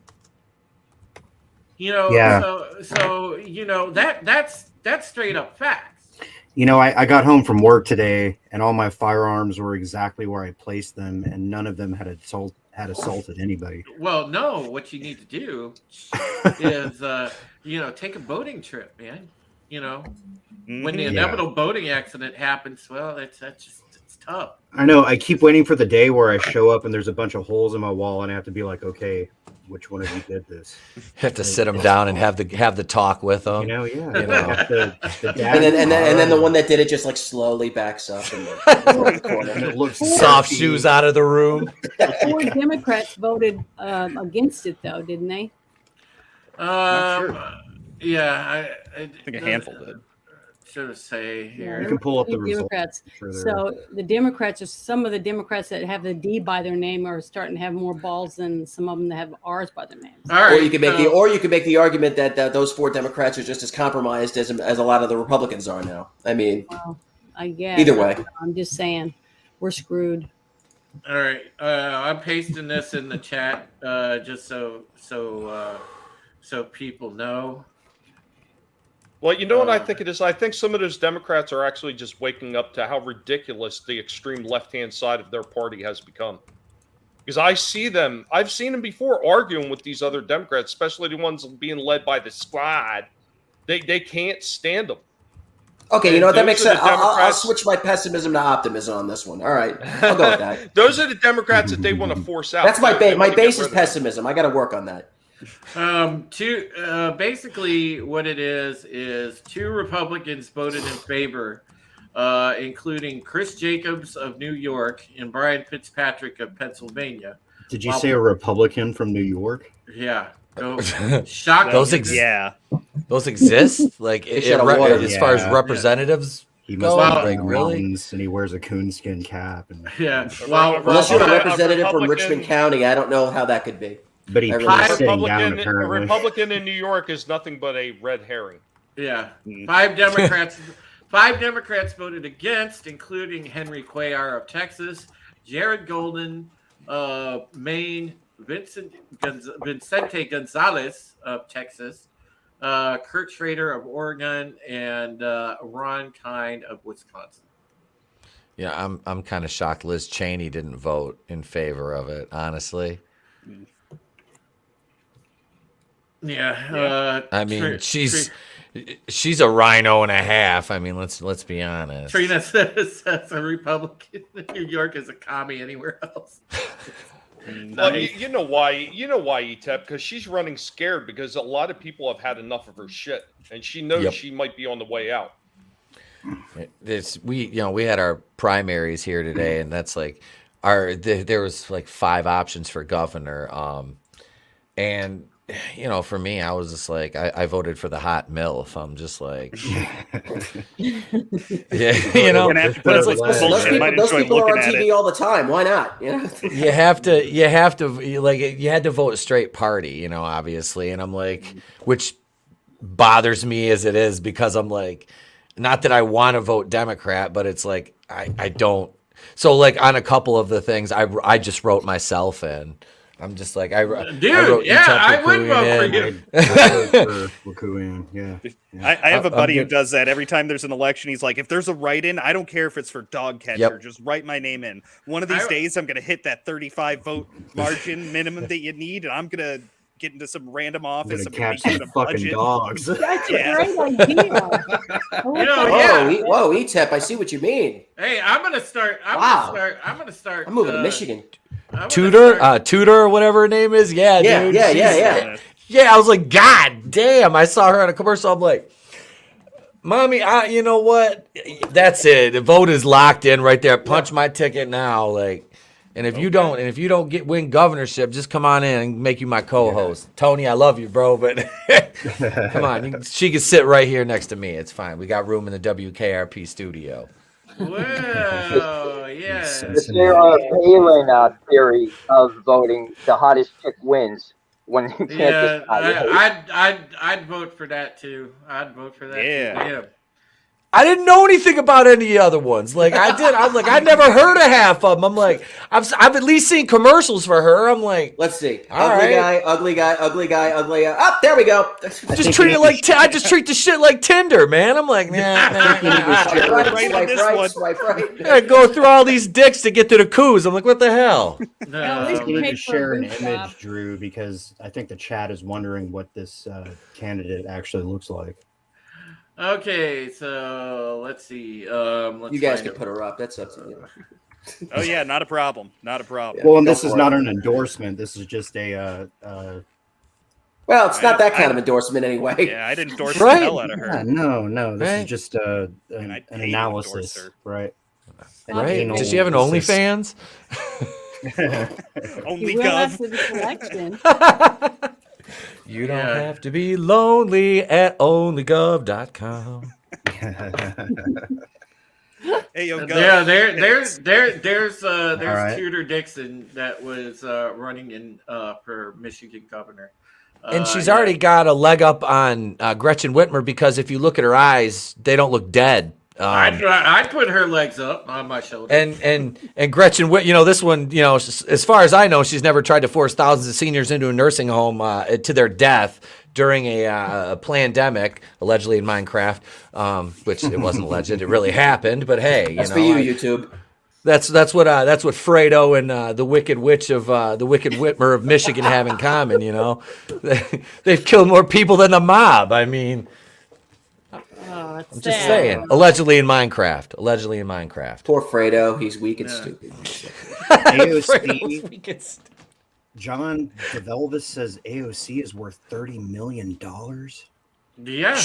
So that's straight up facts. I got home from work today, and all my firearms were exactly where I placed them, and none of them had assaulted anybody. Well, no, what you need to do is take a boating trip, man. When the inevitable boating accident happens, well, it's tough. I know. I keep waiting for the day where I show up and there's a bunch of holes in my wall, and I have to be like, okay, which one of you did this? You have to sit them down and have the talk with them. And then the one that did it just like slowly backs up in the corner. And it looks soft shoes out of the room. 4 Democrats voted against it, though, didn't they? Yeah, I think a handful did. Should have say here. You can pull up the Democrats. So the Democrats, some of the Democrats that have the D by their name are starting to have more balls than some of them that have R's by their names. All right, or you can make the argument that those 4 Democrats are just as compromised as a lot of the Republicans are now. I mean, I guess either way, I'm just saying we're screwed. All right, I'm pasting this in the chat just so people know. Well, you know what I think it is? I think some of those Democrats are actually just waking up to how ridiculous the extreme left-hand side of their party has become. Because I've seen them before arguing with these other Democrats, especially the ones being led by the squad. They can't stand them. Okay, you know what? That makes sense. I'll switch my pessimism to optimism on this one. All right, I'll go with that. Those are the Democrats that they want to force out. That's my base. My base is pessimism. I got to work on that. Basically what it is 2 Republicans voted in favor, including Chris Jacobs of New York and Brian Fitzpatrick of Pennsylvania. Did you say a Republican from New York? Yeah. Shocking. Those exist? Like as far as representatives he must go? have Like really? And he wears a coonskin cap. And... Yeah. Unless you're a representative from Richmond County, I don't know how that could be. But he a Republican in New York is nothing but a red herring. Yeah. 5 Democrats voted against, including Henry Cuellar of Texas, Jared Golden of Maine, Vicente Gonzalez of Texas, Kurt Schrader of Oregon, and Ron Kind of Wisconsin. Yeah, I'm kind of shocked Liz Cheney didn't vote in favor of it, honestly. Yeah. I mean, she's a rhino and a half. I mean, let's be honest. Trina says a Republican in New York is a commie anywhere else. Well, you know why? You know why, ETEP? Because she's running scared because a lot of people have had enough of her shit, and she knows she might be on the way out. We had our primaries here today, and that's like there was like 5 options for governor, and for me, I was just like, I voted for the hot MILF. I'm just like, those people are on TV all the time. Why not? You had to vote a straight party, obviously. And I'm like, which bothers me as it is, because I'm like, not that I want to vote Democrat, but it's like, I don't. So like on a couple of the things, I just wrote myself in. I'm just like, I wrote I would vote for you. Yeah. I have a buddy who does that every time there's an election. He's like, if there's a write-in, I don't care if it's for dog catcher, just write my name in. One of these days, I'm going to hit that 35 vote margin minimum that you need, and I'm going to get into some random office and catch some fucking dogs. That's a great idea. Whoa, ETEP, I see what you mean. Hey, I'm gonna start. I'm moving to Michigan. Tudor or whatever her name is. Yeah, dude. Yeah. Yeah, I was like, God damn. I saw her on a commercial. I'm like, Mommy, you know what? That's it. The vote is locked in right there. Punch my ticket now. Like, and if you don't win governorship, just come on in and make you my co-host. Yeah. Tony, I love you, bro, but come on. She can sit right here next to me. It's fine. We got room in the WKRP studio. Well, yeah. There are Palin theory of voting. The hottest chick wins when you can't decide. I'd vote for that too. I'd vote for that too. Yeah. I didn't know anything about any of the other ones. Like I was like, I never heard of half of them. I'm like, I've at least seen commercials for her. I'm like, let's see, ugly guy. Oh, there we go. I just treat the shit like Tinder, man. I'm like, right. I go through all these dicks to get to the coos. I'm like, what the hell? I wanted to share an image, Drew, because I think the chat is wondering what this candidate actually looks like. Okay, so let's see. You guys can put her up. That's up to you. Oh yeah, not a problem. Not a problem. Well, and this is not an endorsement. This is just a. Well, it's not that kind of endorsement anyway. Yeah, I'd endorse the hell out of her. Yeah, no. This is just an analysis, right? Right? Does she have an OnlyFans? Only Gov. You don't have to be lonely at onlygov.com. Hey, yo, Gov. Yeah, there's right. Tudor Dixon that was running in for Michigan governor. And she's already got a leg up on Gretchen Whitmer, because if you look at her eyes, they don't look dead. I'd put her legs up on my shoulder. And Gretchen Whit, this one, as far as I know, she's never tried to force thousands of seniors into a nursing home to their death during a pandemic, allegedly in Minecraft, which it wasn't alleged, it really happened. But hey, that's for you, YouTube. That's what Fredo and the Wicked Witch of the Wicked Whitmer of Michigan have in common. They've killed more people than the mob. I mean. I'm just saying. Allegedly in Minecraft. Poor Fredo. He's weak and stupid. AOC. John DeVelvis says AOC is worth $30 million. Yeah.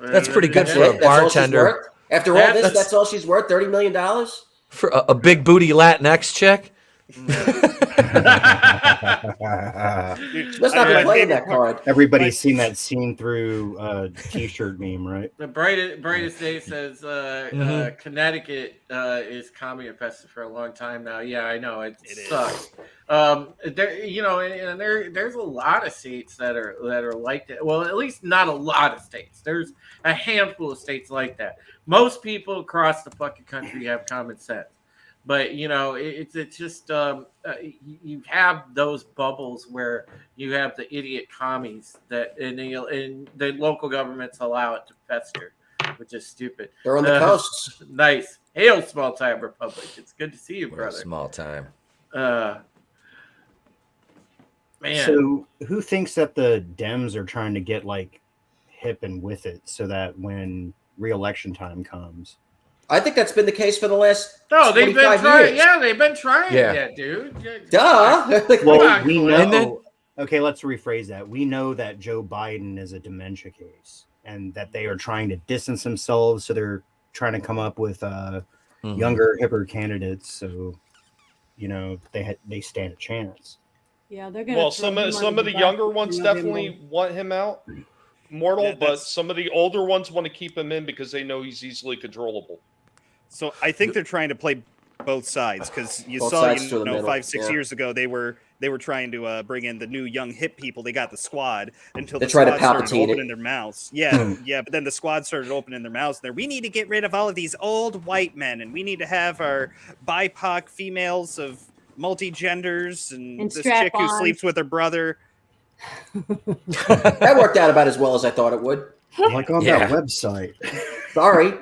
That's pretty good for a bartender. After all this, that's all she's worth, $30 million? For a big booty Latinx chick? Let's not be playing that card. Everybody's seen that scene through T-shirt meme, right? The brightest day says Connecticut is commie infested for a long time now. Yeah, I know it sucks. There's a lot of states that are like that. Well, at least not a lot of states. There's a handful of states like that. Most people across the fucking country have common sense. But it's just you have those bubbles where you have the idiot commies that and the local governments allow it to fester, which is stupid. They're on the coasts. Nice. Hail, small time republic. It's good to see you, brother. Small time. Man. So who thinks that the Dems are trying to get like hip and with it so that when re-election time comes? I think that's been the case for the last. They've been trying. Years. Yeah, they've been trying that, dude. Duh. Well, we know. Okay, let's rephrase that. We know that Joe Biden is a dementia case, and that they are trying to distance themselves. So they're trying to come up with younger, hipper candidates. So they stand a chance. Yeah, they're gonna. Well, some of the younger ones definitely want him out, Mortal, but some of the older ones want to keep him in because they know he's easily controllable. So I think they're trying to play both sides because you Both saw, sides to the middle, 5-6 years ago they were trying to bring in the new young hip people. They got the squad until They the tried to squad started Palpatine opening their mouths. Yeah, yeah. But then the squad started opening their mouths. There, we need to get rid of all of these old white men, and we need to have our BIPOC females of multi-genders and this chick who sleeps with her brother. That worked out about as well as I thought it would. Like on that website. Sorry.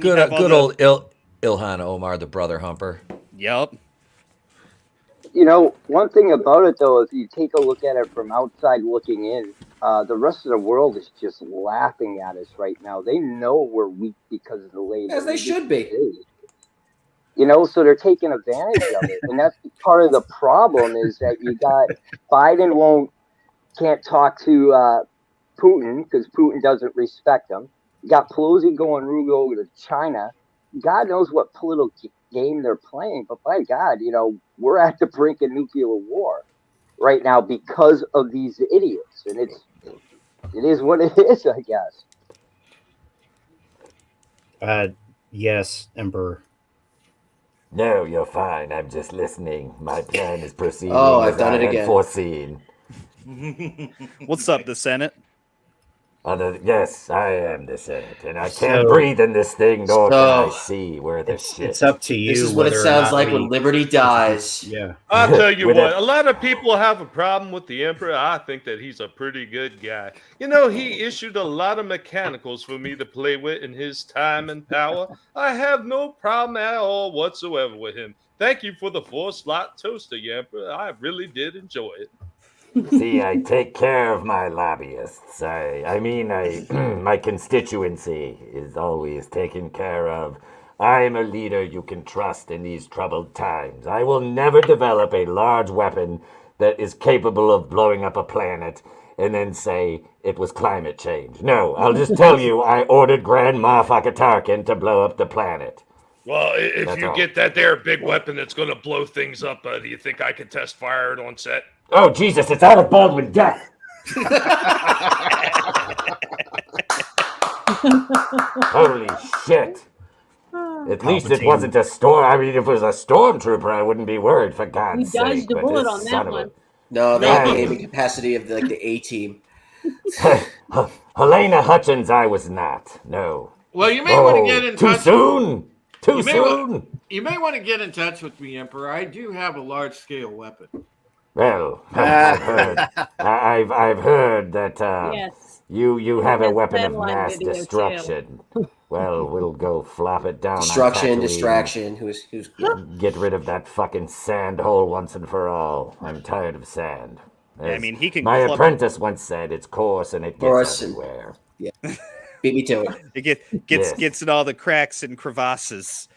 Good old Ilhan Omar, the brother humper. Yep. One thing about it though, if you take a look at it from outside looking in, the rest of the world is just laughing at us right now. They know we're weak because of the way. As they should be. So they're taking advantage of it, and that's part of the problem. Is that you got Biden can't talk to Putin because Putin doesn't respect him. You got Pelosi going over to China. God knows what political game they're playing, but by God, we're at the brink of nuclear war right now because of these idiots, and it is what it is, I guess. Yes, Emperor. No, you're fine. I'm just listening. My plan is proceeding. I've done it again. Foreseen. What's up, the Senate? Yes, I am the Senate, and I can't breathe in this thing, nor can I see where the shit. It's up to you. This is what it sounds like when liberty dies. Yeah. I'll tell you what, a lot of people have a problem with the Emperor. I think that he's a pretty good guy. He issued a lot of mechanicals for me to play with in his time and power. I have no problem at all whatsoever with him. Thank you for the 4-slot toaster, Emperor. I really did enjoy it. See, I take care of my lobbyists. My constituency is always taken care of. I'm a leader you can trust in these troubled times. I will never develop a large weapon that is capable of blowing up a planet and then say it was climate change. No, I'll just tell you I ordered Grand Moff Tarkin to blow up the planet. Well, if you get that there big weapon that's going to blow things up, do you think I can test fire it on set? Oh, Jesus, it's Alec Baldwin death. Holy shit. At least it wasn't a storm. I mean, if it was a stormtrooper, I wouldn't be worried, for God's sake. We dodged the bullet on that one. No, they have the aiming capacity of the A-team. Helena Hutchins, I was not. No. Well, you may want to get in touch. Too soon? Too soon? You may want to get in touch with me, Emperor. I do have a large-scale weapon. Well, I've heard that Yes. you have a weapon of satellite mass video destruction. Well, we'll go flop it down. Destruction, on distraction. Who's Get rid of that fucking sand hole once and for all. I'm tired of sand. I mean, he can. My apprentice once said it's coarse and it gets everywhere. Yeah, beat me to it. It gets in all the cracks and crevasses.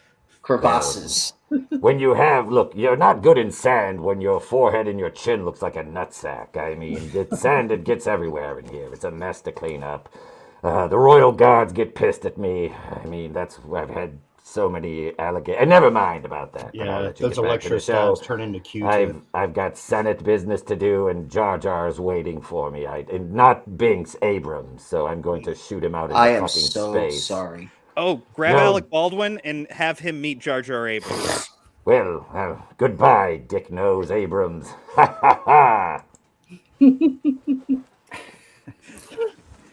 When you have, look, you're not good in sand when your forehead and your chin looks like a nutsack. I mean, it's sand, it gets everywhere in here. It's a mess to clean up. The Royal Guards get pissed at me. I mean, I've had so many alligators. Never mind about that. But I'll Yeah, let you those get back to the electrostats show. turn into Q-tip. I've got Senate business to do, and Jar Jar's waiting for me. And not Binks, Abrams. So I'm going to shoot him out into I am fucking so space. sorry. Oh, grab No. Alec Baldwin and have him meet Jar Jar Abrams. Well, goodbye, Dick Nose Abrams. Ha ha ha.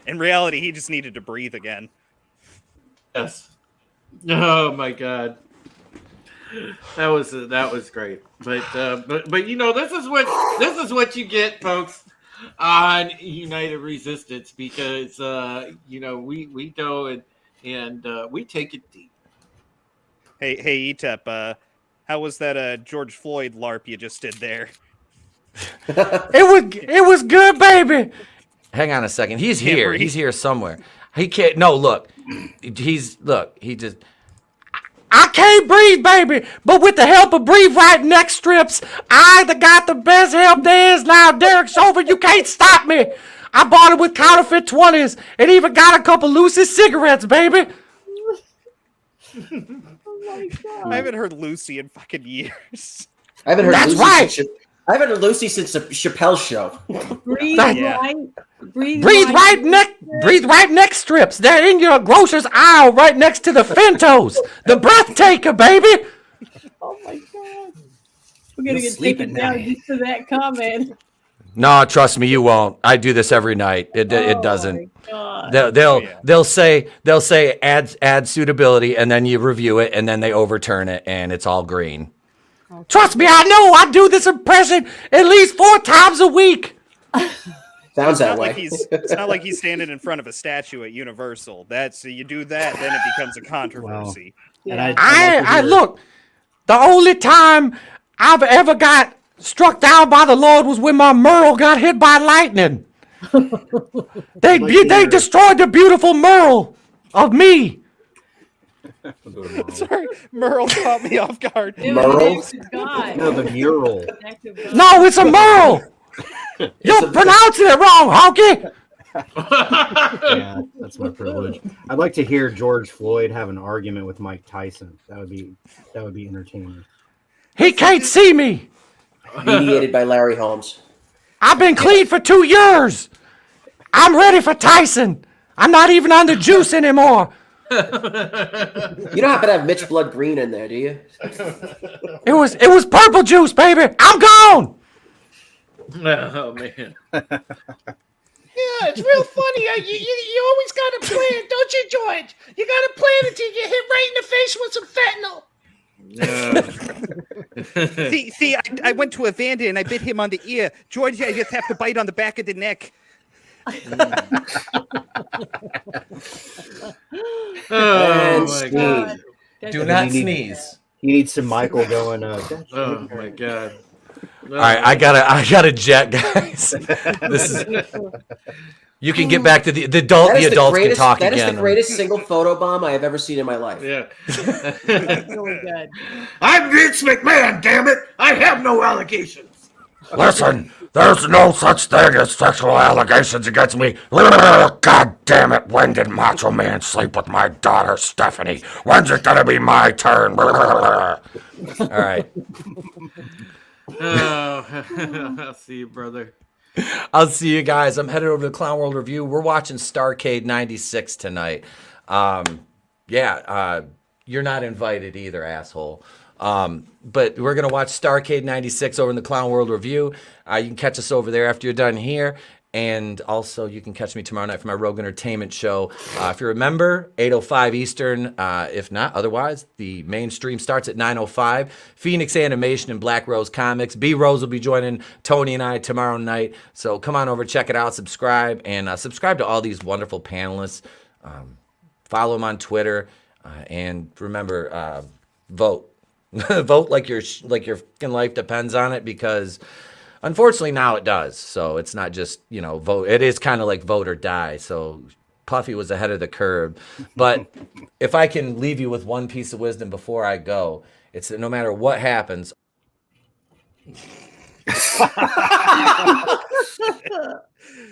In reality, he just needed to breathe again. Yes. Oh my God. That was great. But you know, this is what you get, folks, on United Resistance, because you know, we go and we take it deep. Hey, Etep, how was that George Floyd LARP you just did there? It was good, baby. Hang on a second. He's Can't here. breathe. He's here somewhere. He can't. No, look. He just. I can't breathe, baby. But with the help of Breathe Right neck strips, I got the best help there is now. Derek Chauvin, you can't stop me. I bought it with counterfeit 20s and even got a couple Lucy cigarettes, baby. Oh my God. I haven't heard Lucy in fucking years. I haven't heard That's Lucy right. since the Chappelle show. Breathe Yeah. right. Breathe right neck strips. They're in your grocer's aisle right next to the Fentos. The breath taker, baby. Oh my God. We're gonna You'll get sleep taken at down night. just for that comment. No, trust me, you won't. I do this every night. It Oh doesn't. my God. They'll say add suitability, and then you review it, and then they overturn it, and it's all green. Okay. Trust me, I know. I do this impression at least 4 times a week. Sounds that Not way. like it's not like he's standing in front of a statue at Universal. You do that, then it becomes a controversy. And Yeah. I'd like to I hear- look. The only time I've ever got struck down by the Lord was when my Merle got hit by lightning. They destroyed the beautiful Merle of me. Sorry, Merle caught me off guard. It was an Merle? act of God. No, the mural. An act of God. No, it's a Merle. You're pronouncing it wrong, honky. Yeah, that's my privilege. I'd like to hear George Floyd have an argument with Mike Tyson. That would be entertaining. He can't see me. Mediated by Larry Holmes. I've been clean for 2 years. I'm ready for Tyson. I'm not even on the juice anymore. You don't happen to have Mitch Blood Green in there, do you? It was purple juice, baby. I'm gone. Oh man. Yeah, it's real funny. You always got a plan, don't you, George? You got a plan until you get hit right in the face with some fentanyl. See, I went to Evander and I bit him on the ear. George, I just have to bite on the back of the neck. Oh my God. Do not sneeze. He needs some Michael going. Oh my God. All right, I gotta jet, guys. This is. You can get back to the adult. That is The adults can talk that again. is the greatest single photo bomb I have ever seen in my life. Yeah. That's really good. I'm Vince McMahon, damn it! I have no allegations. Listen, there's no such thing as sexual allegations against me. God damn it! When did Macho Man sleep with my daughter Stephanie? When's it gonna be my turn? All right. Oh, I'll see you, brother. I'll see you guys. I'm headed over to the Clown World Review. We're watching Starcade 96 tonight. You're not invited either, asshole. But we're going to watch Starcade 96 over in the Clown World Review. You can catch us over there after you're done here. And also, you can catch me tomorrow night for my Rogue Entertainment show. If you remember, 8:05 Eastern. If not, otherwise, the main stream starts at 9:05. Phoenix Animation and Black Rose Comics. B Rose will be joining Tony and I tomorrow night. So come on over, check it out, subscribe, and subscribe to all these wonderful panelists. Follow them on Twitter, and remember, vote. Vote like your fucking life depends on it, because unfortunately now it does. So it's not just, vote. It is kind of like vote or die. So Puffy was ahead of the curve. But if I can leave you with one piece of wisdom before I go, it's that no matter what happens.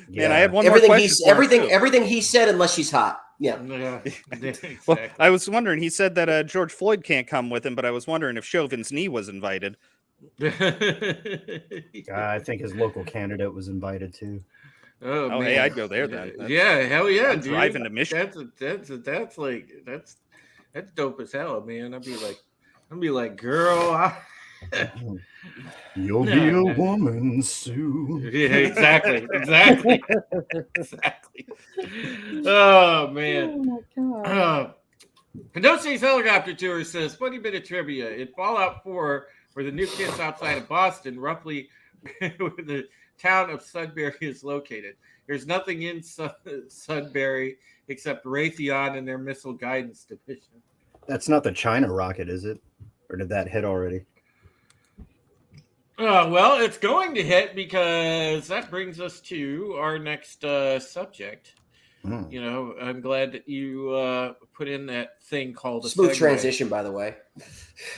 Man, I had one everything more he question. everything he said, unless she's hot. Yeah, exactly. Well, I was wondering. He said that George Floyd can't come with him, but I was wondering if Chauvin's knee was invited. I think his local candidate was invited too. Oh man, hey, I'd go there then. Yeah, hell yeah, I'm dude. driving to Michigan. That's dope as hell, man. I'd be like, girl, You'll be a woman soon. Yeah, exactly. Oh man. Oh my god. Pedosi's helicopter tour says, funny bit of trivia. In Fallout 4, where the new kids outside of Boston, roughly where the town of Sudbury is located, there's nothing in Sudbury except Raytheon and their missile guidance division. That's not the China rocket, is it? Or did that hit already? Well, it's going to hit because that brings us to our next subject. You know, I'm glad that you put in that thing called a smooth segue. transition, by the way.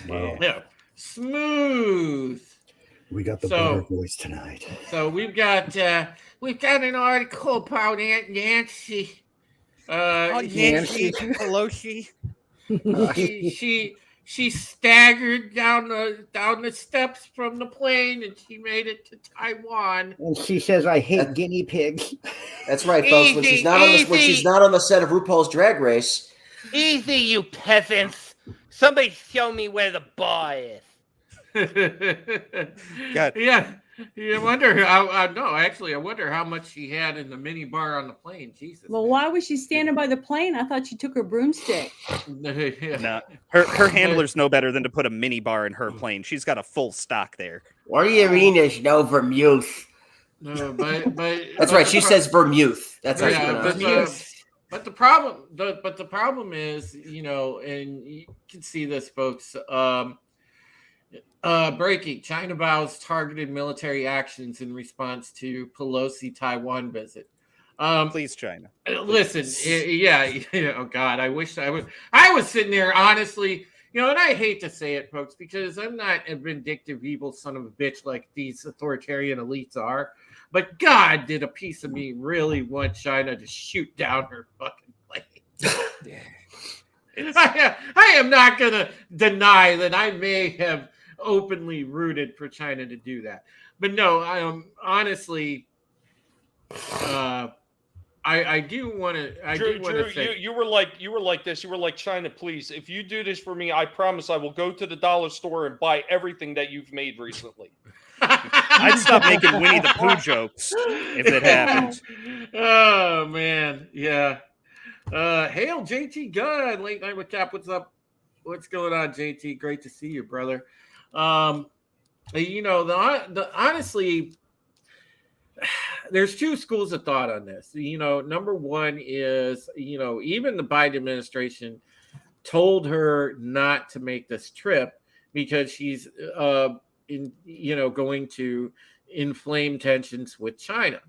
Wow. Yeah, smooth. We got the better voice tonight. So we've got an article about Aunt Nancy. Nancy Pelosi. She staggered down the steps from the plane and she made it to Taiwan. And she says, "I hate guinea pigs." That's right, folks. When she's not on the set of RuPaul's Drag Race. Easy, you peasants! Somebody show me where the bar is. God. Yeah. I wonder how. I wonder how much she had in the mini bar on the plane. Jesus. Well, why was she standing by the plane? I thought she took her broomstick. No, her handlers know better than to put a mini bar in her plane. She's got a full stock there. What do you mean there's no vermouth? No, but that's right. She says vermouth. That's how But the problem is, you know, and you can see this, folks. Breaking. China vows targeted military actions in response to Pelosi Taiwan visit. Please, China. Listen, yeah. Oh God, I wish I would. I was sitting there, honestly, you know, and I hate to say it, folks, because I'm not a vindictive, evil son of a bitch like these authoritarian elites are. But God, did a piece of me really want China to shoot down her fucking plane? I am not going to deny that I may have openly rooted for China to do that, but no, I am honestly. I do want to. Drew, you were like this. You were like, China, please. If you do this for me, I promise I will go to the dollar store and buy everything that you've made recently. I'd stop making Winnie the Pooh jokes if it happened. Oh man, yeah. Hail JT Gunn, late night with Cap. What's up? What's going on, JT? Great to see you, brother. You know, honestly, there's two schools of thought on this. You know, number one is, you know, even the Biden administration told her not to make this trip because she's, going to inflame tensions with China.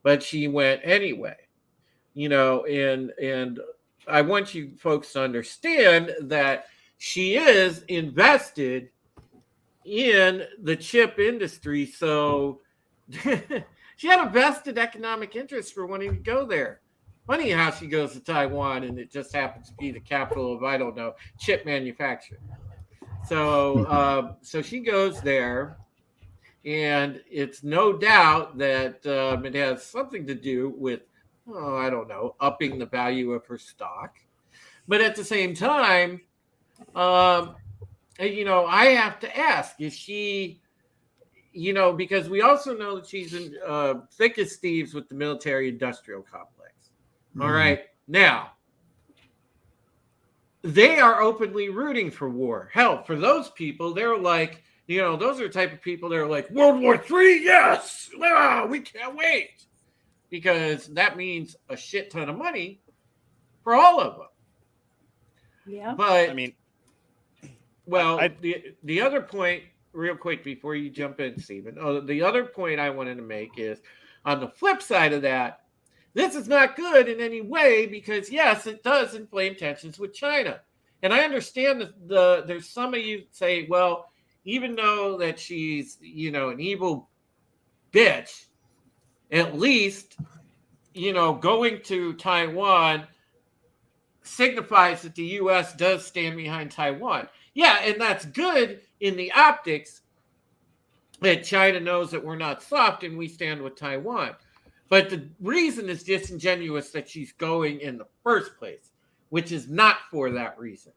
But she went anyway. You know, and I want you folks to understand that she is invested in the chip industry, so she had a vested economic interest for wanting to go there. Funny how she goes to Taiwan and it just happens to be the capital of, I don't know, chip manufacturing. So so she goes there, and it's no doubt that it has something to do with, I don't know, upping the value of her stock. But at the same time, you know, I have to ask, is she, you know, because we also know that she's in thick as thieves with the military industrial complex. Mm-hmm. All right. Now, they are openly rooting for war. Hell, for those people, they're like, you know, those are the type of people that are like, World War III, yes! We can't wait. Because that means a shit ton of money for all of them. Yeah. But, I mean, well, the other point, real quick, before you jump in, Stephen, the other point I wanted to make is, on the flip side of that, this is not good in any way because, yes, it does inflame tensions with China. And I understand that there's some of you say, well, even though that she's, you know, an evil bitch, at least, you know, going to Taiwan signifies that the U.S. does stand behind Taiwan. Yeah, and that's good in the optics that China knows that we're not soft and we stand with Taiwan. But the reason is disingenuous that she's going in the first place, which is not for that reason.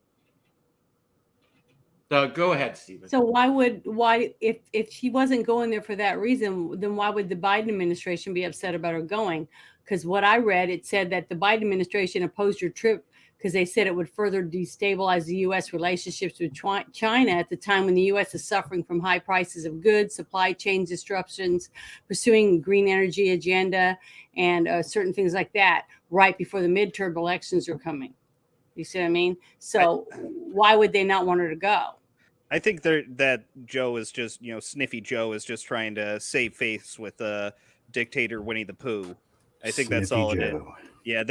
So go ahead, Stephen. So why if she wasn't going there for that reason, then why would the Biden administration be upset about her going? Because what I read, it said that the Biden administration opposed her trip because they said it would further destabilize the U.S. relationships with China at the time when the U.S. is suffering from high prices of goods, supply chain disruptions, pursuing green energy agenda, and certain things like that right before the midterm elections are coming. You see what I mean? So why would they not want her to go? I think that Joe is just, Sniffy Joe is just trying to save face with dictator Winnie the Pooh. I think that's all it is. Yeah,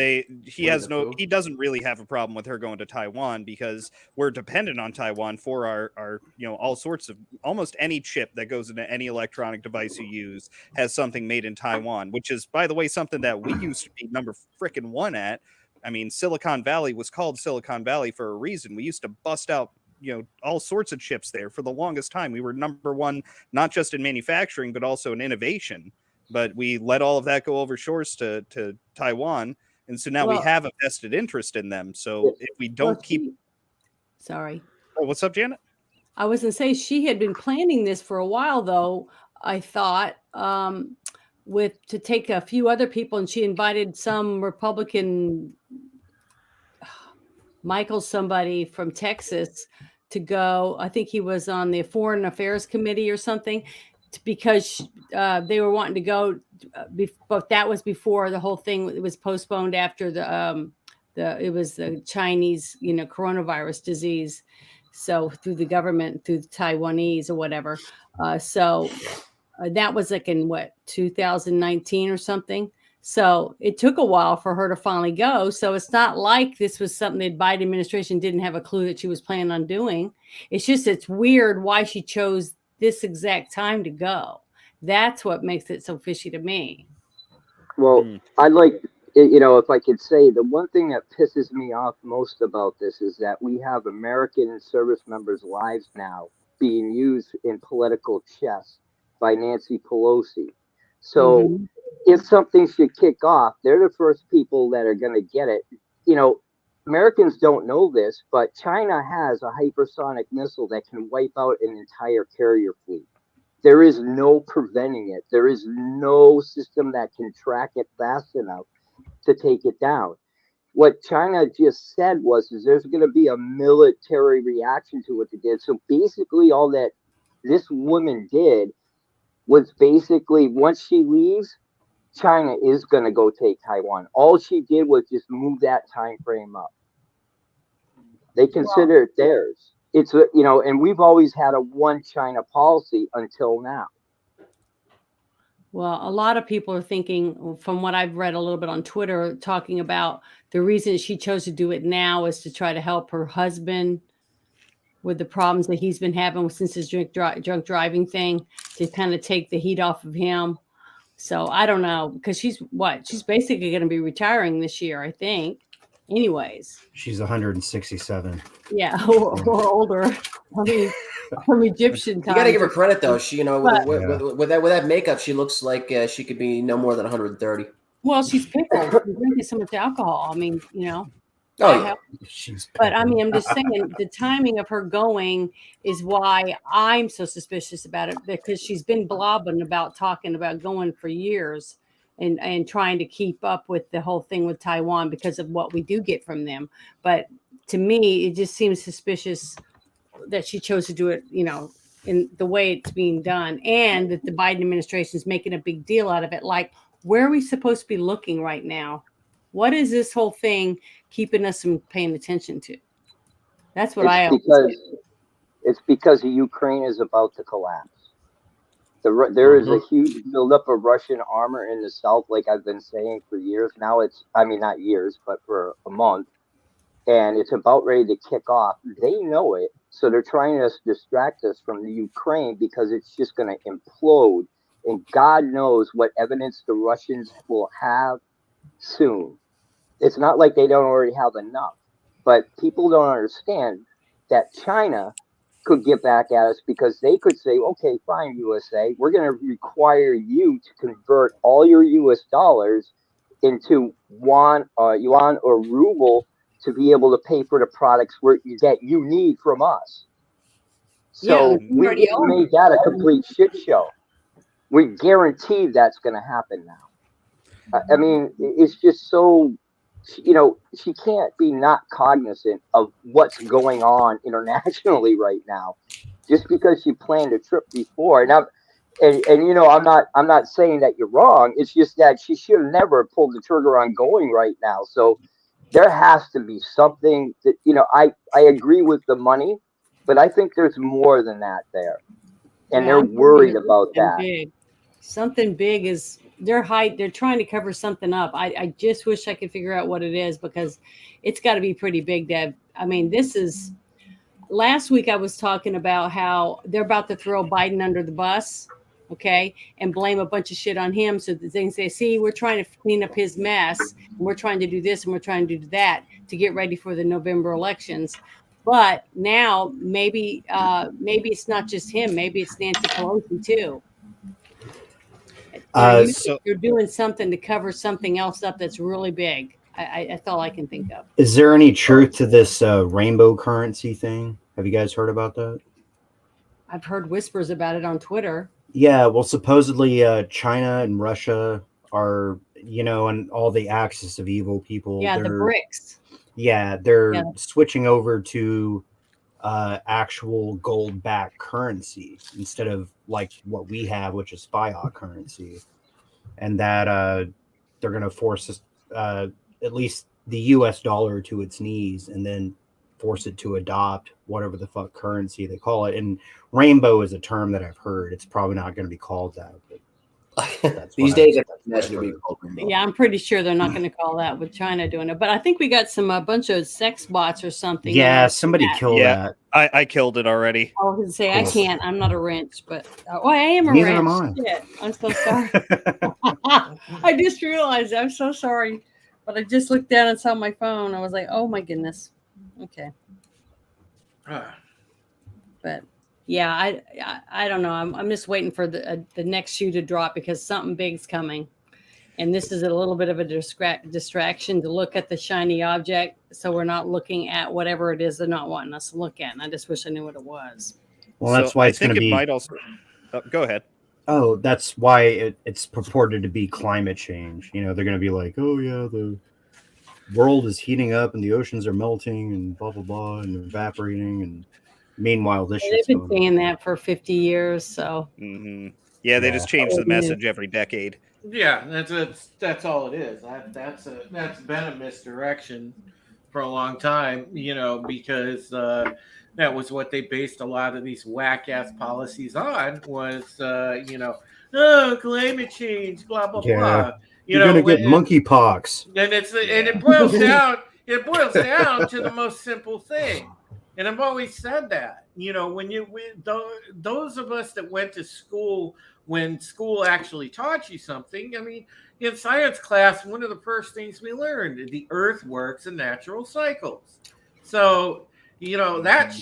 he doesn't really have a problem with her going to Taiwan because we're dependent on Taiwan for our all sorts of, almost any chip that goes into any electronic device you use has something made in Taiwan, which is, by the way, something that we used to be number frickin' one at. I mean, Silicon Valley was called Silicon Valley for a reason. We used to bust out all sorts of chips there for the longest time. We were number one, not just in manufacturing, but also in innovation. But we let all of that go over shores to Taiwan. And so now we have a vested interest in them. So if we don't Sorry. Oh, what's up, Janet? I was going to say she had been planning this for a while, though, I thought, to take a few other people, and she invited some Republican, Michael somebody from Texas, to go. I think he was on the Foreign Affairs Committee or something, because they were wanting to go, but that was before the whole thing was postponed after it was the Chinese, coronavirus disease. So through the government, through the Taiwanese or whatever. So that was like in 2019 or something. So it took a while for her to finally go. So it's not like this was something that Biden administration didn't have a clue that she was planning on doing. It's just, it's weird why she chose this exact time to go. That's what makes it so fishy to me. Well, I'd like, if I could say, the one thing that pisses me off most about this is that we have American service members' lives now being used in political chess by Nancy Pelosi. So if something should kick off, they're the first people that are going to get it. Americans don't know this, but China has a hypersonic missile that can wipe out an entire carrier fleet. There is no preventing it. There is no system that can track it fast enough to take it down. What China just said is there's going to be a military reaction to what they did. So basically all that this woman did was basically, once she leaves, China is going to go take Taiwan. All she did was just move that time frame up. They consider it theirs. It's, and we've always had a one China policy until now. Well, a lot of people are thinking, from what I've read a little bit on Twitter, talking about the reason she chose to do it now is to try to help her husband with the problems that he's been having since his drunk driving thing, to kind of take the heat off of him. So I don't know, because she's basically going to be retiring this year, I think. Anyways, she's 167. Yeah, or older. I mean, from Egyptian time. You got to give her credit, though. She, with that makeup, she looks like she could be no more than 130. Well, she's pickled. She's drinking so much alcohol. I mean, Oh, yeah. But I mean, I'm just saying the timing of her going is why I'm so suspicious about it, because she's been blabbing about talking about going for years and trying to keep up with the whole thing with Taiwan because of what we do get from them. But to me, it just seems suspicious that she chose to do it, in the way it's being done, and that the Biden administration is making a big deal out of it. Like, where are we supposed to be looking right now? What is this whole thing keeping us from paying attention to? That's what it's because Ukraine is about to collapse. There is a huge buildup of Russian armor in the south, like I've been saying for years now. Not years, but for a month. And it's about ready to kick off. They know it. So they're trying to distract us from the Ukraine because it's just going to implode. And God knows what evidence the Russians will have soon. It's not like they don't already have enough. But people don't understand that China could get back at us because they could say, okay, fine, USA, we're going to require you to convert all your US dollars into yuan or ruble to be able to pay for the products that you need from us. So we already just are. made that a complete shit show. We guarantee that's going to happen now. I mean, it's just so, she can't be not cognizant of what's going on internationally right now, just because she planned a trip before. I'm not saying that you're wrong. It's just that she should have never pulled the trigger on going right now. So there has to be something that, I agree with the money, but I think there's more than that there, and they're worried about that. Big. Something big is they're trying to cover something up. I just wish I could figure out what it is, because it's got to be pretty big, Deb. I mean, last week I was talking about how they're about to throw Biden under the bus, okay, and blame a bunch of shit on him. So the things they see, we're trying to clean up his mess, and we're trying to do this and we're trying to do that to get ready for the November elections. But now maybe it's not just him. Maybe it's Nancy Pelosi too. You're doing something to cover something else up that's really big. That's all I can think of. Is there any truth to this rainbow currency thing? Have you guys heard about that? I've heard whispers about it on Twitter. Yeah, well, supposedly China and Russia are, and all the axis of evil people. Yeah, the BRICS. Yeah, they're switching over to actual gold-backed currency instead of like what we have, which is fiat currency, and that they're going to force us, at least the U.S. dollar, to its knees, and then force it to adopt whatever the fuck currency they call it. And rainbow is a term that I've heard. It's probably not going to be called that. But these days, I imagine it be called rainbow. Yeah, I'm pretty sure they're not going to call that with China doing it. But I think we got a bunch of sex bots or something. Yeah, somebody killed that. I killed it already. I was going to say, I can't. I'm not a wrench, but I am a Neither wrench. am I. Shit, I'm so sorry. I just realized I'm so sorry. But I just looked down and saw my phone. I was like, oh my goodness. Okay. But yeah, I don't know. I'm just waiting for the next shoe to drop, because something big's coming, and this is a little bit of a distraction to look at the shiny object, so we're not looking at whatever it is they're not wanting us to look at. And I just wish I knew what it was. Well, that's why it's going to be. Might also. Go ahead. Oh, that's why it's purported to be climate change. They're going to be like, oh yeah, the world is heating up and the oceans are melting and blah blah blah and evaporating, and meanwhile this shit's they've been saying that for 50 years. So yeah, they just change the message every decade. Yeah, that's all it is. That's been a misdirection for a long time, because that was what they based a lot of these whack ass policies on, was climate change, blah blah blah. You're gonna get monkeypox, and it boils down. It boils down to the most simple thing, and I've always said that. Those of us that went to school when school actually taught you something. I mean, in science class, one of the first things we learned: the Earth works in natural cycles. So that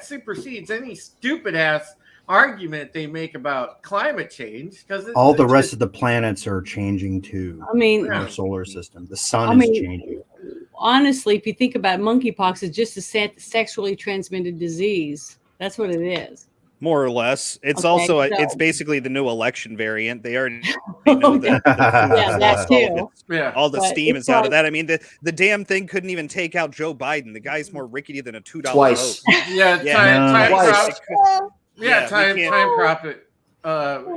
supersedes any stupid ass argument they make about climate change, because all the rest of the planets are changing too. I mean, our solar system, the sun is changing. Honestly, if you think about it, monkeypox is just a sexually transmitted disease. That's what it is. More or less. It's also it's basically the new election variant. They already know that. That too. All the steam is out of that. I mean, the damn thing couldn't even take out Joe Biden. The guy's more rickety than a $2 twice. Time profit.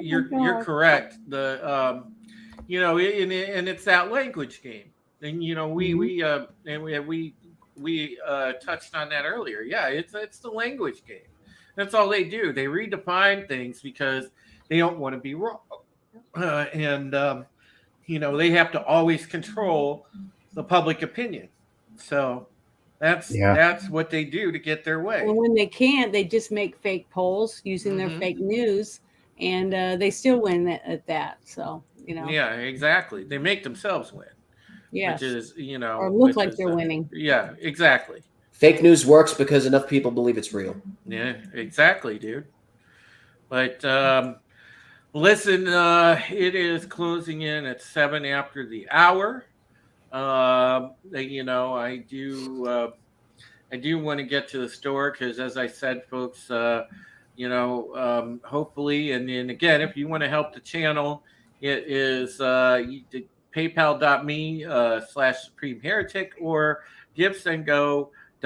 You're correct. The and it's that language game. And we touched on that earlier. Yeah, it's the language game. That's all they do. They redefine things because they don't want to be wrong, and they have to always control the public opinion. So that's what they do to get their way. And when they can't, they just make fake polls using their fake news, and they still win at that. So Yeah, exactly. They make themselves win. Yes. which is, you know, or look like they're winning. Yeah, exactly. Fake news works because enough people believe it's real. Yeah, exactly, dude. But listen, it is closing in at 7 after the hour. You know, I do want to get to the store because, as I said, folks, you know, hopefully, and then again, if you want to help the channel, it is paypal.me /Supreme Heretic or gibsandgo.com /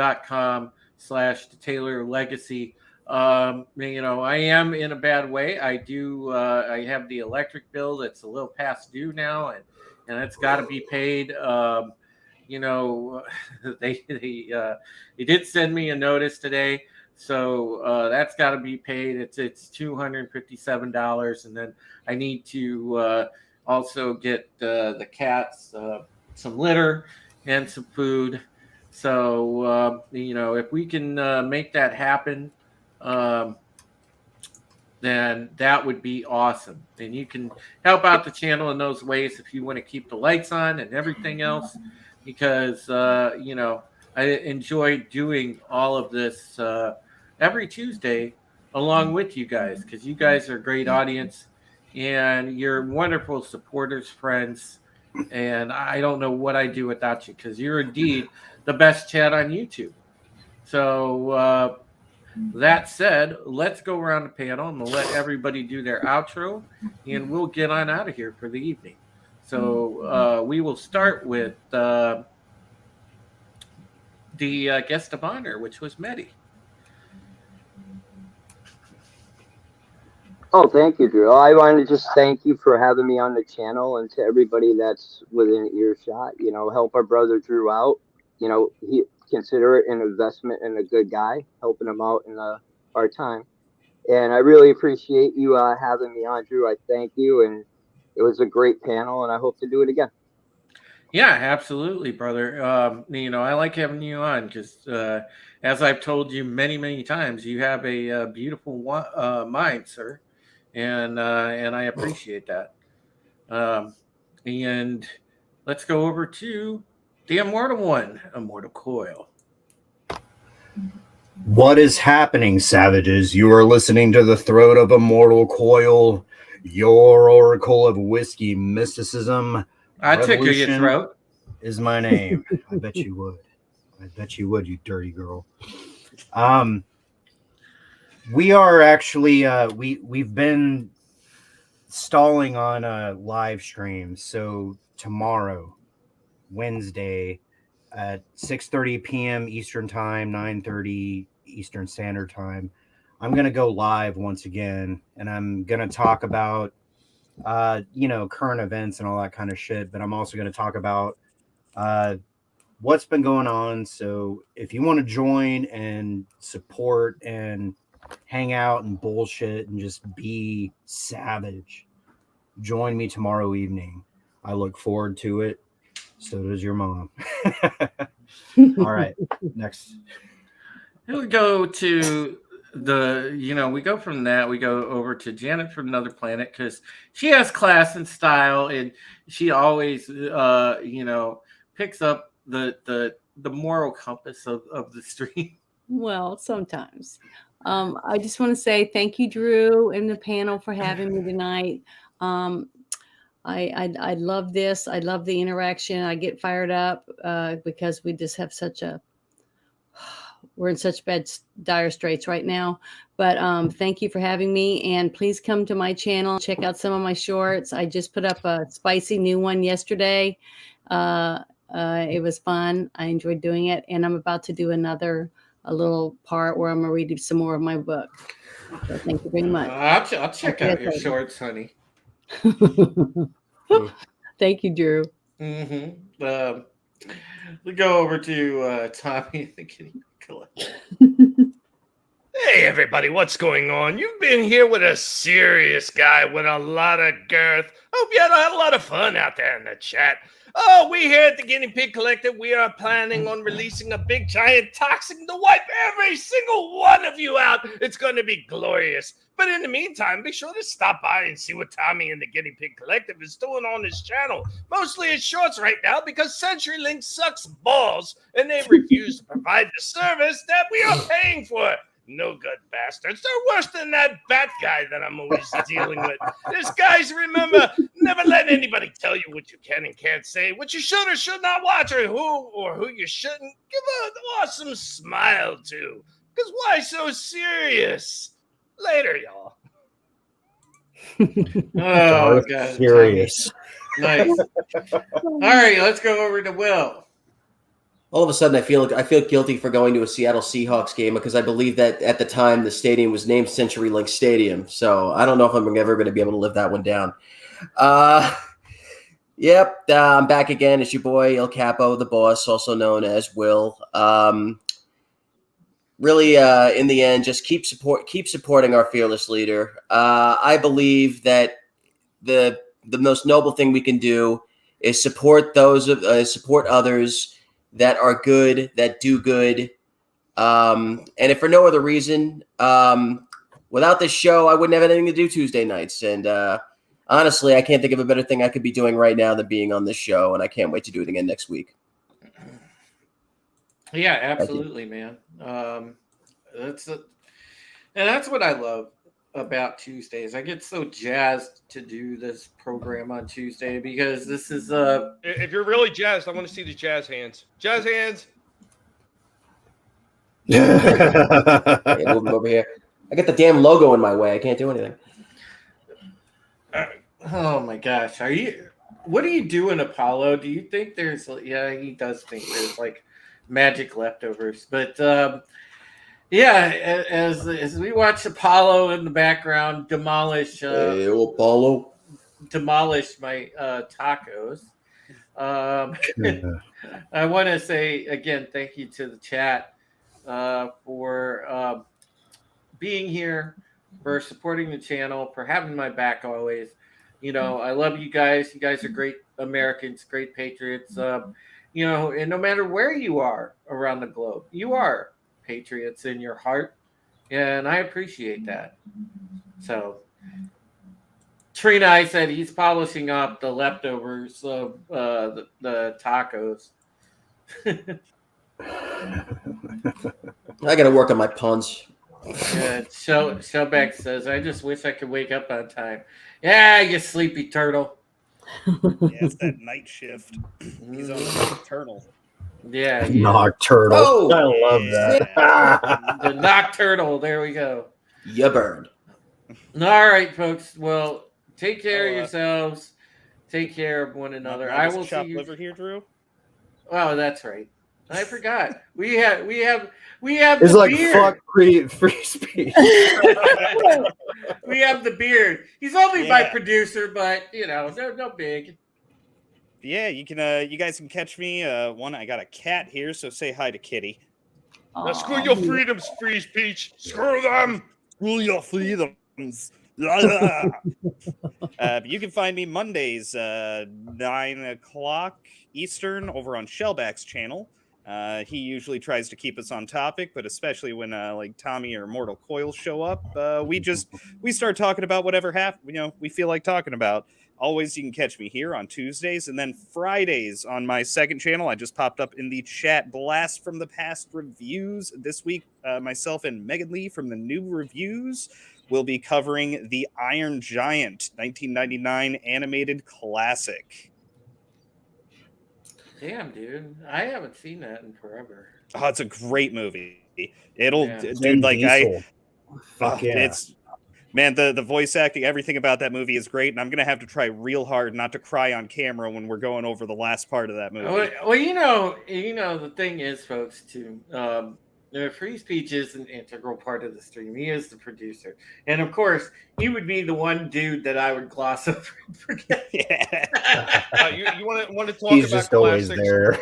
the Taylor Legacy. You know, I am in a bad way. I have the electric bill that's a little past due now, and it's got to be paid. You know, they did send me a notice today, so that's got to be paid. It's $257, and then I need to also get the cats some litter and some food. So you know, if we can make that happen, then that would be awesome. And you can help out the channel in those ways if you want to keep the lights on and everything else, because you know, I enjoy doing all of this every Tuesday along with you guys, because you guys are a great audience and you're wonderful supporters, friends, and I don't know what I'd do without you, because you're indeed the best chat on YouTube. So that said, let's go around the panel and we'll let everybody do their outro, and we'll get on out of here for the evening. So we will start with the guest of honor, which was Mehdi. Oh, thank you, Drew. I wanted to just thank you for having me on the channel, and to everybody that's within earshot. You know, help our brother Drew out. You know, he consider it an investment in a good guy, helping him out in a hard time. And I really appreciate you having me on, Drew. I thank you, and it was a great panel, and I hope to do it again. Yeah, absolutely, brother. You know, I like having you on because, as I've told you many, many times, you have a beautiful mind, sir, and I appreciate that. And let's go over to the Immortal One, Immortal Coil. What is happening, savages? You are listening to the Throat of Immortal Coil, your oracle of whiskey mysticism. I tickle your throat. Is my name. I bet you would. I bet you would, you dirty girl. We are actually we've been stalling on live streams. So tomorrow, Wednesday, at 6:30 p.m. Eastern Time, 9:30 Eastern Standard Time, I'm gonna go live once again, and I'm gonna talk about you know, current events and all that kind of shit. But I'm also gonna talk about what's been going on. So if you want to join and support and hang out and bullshit and just be savage, join me tomorrow evening. I look forward to it. So does your mom. All right, next. We go to we go from that, we go over to Janet from Another Planet, because she has class and style, and she always you know, picks up the moral compass of the stream. Well, sometimes. I just want to say thank you, Drew, and the panel for having me tonight. I love this. I love the interaction. I get fired up because we just have we're in such dire straits right now. But thank you for having me, and please come to my channel. Check out some of my shorts. I just put up a spicy new one yesterday. It was fun. I enjoyed doing it, and I'm about to do a little part where I'm gonna read you some more of my book. So thank you very much. I'll check out your shorts, honey. Thank you, Drew. Mm-hmm. We go over to Tommy the Kitty Collector. Hey, everybody, what's going on? You've been here with a serious guy with a lot of girth. Hope you had a lot of fun out there in the chat. Oh, we here at the Guinea Pig Collective, we are planning on releasing a big giant toxin to wipe every single one of you out. It's going to be glorious. But in the meantime, be sure to stop by and see what Tommy and the Guinea Pig Collective is doing on this channel. Mostly in shorts right now because CenturyLink sucks balls and they refuse to provide the service that we are paying for. No good bastards. They're worse than that bat guy that I'm always dealing with. This guys, remember, never let anybody tell you what you can and can't say, what you should or should not watch, or who you shouldn't. Give an awesome smile to. Because why so serious? Later, y'all. Oh, God. Serious. Nice. All right, let's go over to Will. All of a sudden, I feel guilty for going to a Seattle Seahawks game because I believe that at the time the stadium was named CenturyLink Stadium. So I don't know if I'm ever going to be able to live that one down. Yep, I'm back again. It's your boy El Capo, the boss, also known as Will. Really, in the end, just keep supporting our fearless leader. I believe that the most noble thing we can do is support others that are good, that do good. And if for no other reason, without this show, I wouldn't have anything to do Tuesday nights. And honestly, I can't think of a better thing I could be doing right now than being on this show. And I can't wait to do it again next week. Yeah, absolutely, man. That's what I love about Tuesdays. I get so jazzed to do this program on Tuesday because this is If you're really jazzed, I want to see the jazz hands. Jazz hands. Hey, move him over here. I got the damn logo in my way. I can't do anything. Oh my gosh, what are you doing, Apollo? Do you think there's? Yeah, he does think there's like magic leftovers, but yeah, as we watch Apollo in the background demolish hey, Apollo, demolish my tacos. I want to say again, thank you to the chat for being here, for supporting the channel, for having my back always. You know, I love you guys. You guys are great Americans, great patriots. You know, and no matter where you are around the globe, you are patriots in your heart, and I appreciate that. So, Trina, I said he's polishing up the leftovers of the tacos. I got to work on my puns. Yeah, Shellback says, I just wish I could wake up on time. Yeah, you sleepy turtle. Yeah, it's that night shift. He's on the nocturnal. Yeah. Nocturnal. Oh, I love that. The nocturnal. There we go. You burned. All right, folks. Well, take care of yourselves. Take care of one another. I will see you. Liver here, Drew. Oh, that's right. I forgot. We have. It's the like beard. fuck free speech. We have the beard. He's only my producer, but you know, they're no big. Yeah, you can. You guys can catch me. I got a cat here, so say hi to Kitty. Now screw your freedoms, free speech. Screw them. Screw your freedoms. But you can find me Mondays, 9 o'clock Eastern, over on Shellback's channel. He usually tries to keep us on topic, but especially when like Tommy or Mortal Coil show up, we start talking about whatever we feel like talking about. Always, you can catch me here on Tuesdays, and then Fridays on my second channel. I just popped up in the chat, Blast from the Past reviews. This week, myself and Megan Lee from the New Reviews will be covering The Iron Giant, 1999 animated classic. Damn, dude. I haven't seen that in forever. Oh, it's a great movie. It'll, Yeah. dude, like Fuck yeah. It's, man, the voice acting, everything about that movie is great, and I'm gonna have to try real hard not to cry on camera when we're going over the last part of that movie. Well, you know, the thing is, folks, too. Free speech is an integral part of the stream. He is the producer, and of course, he would be the one dude that I would gloss over and forget. Yeah. You want to talk He's about just always classics? there.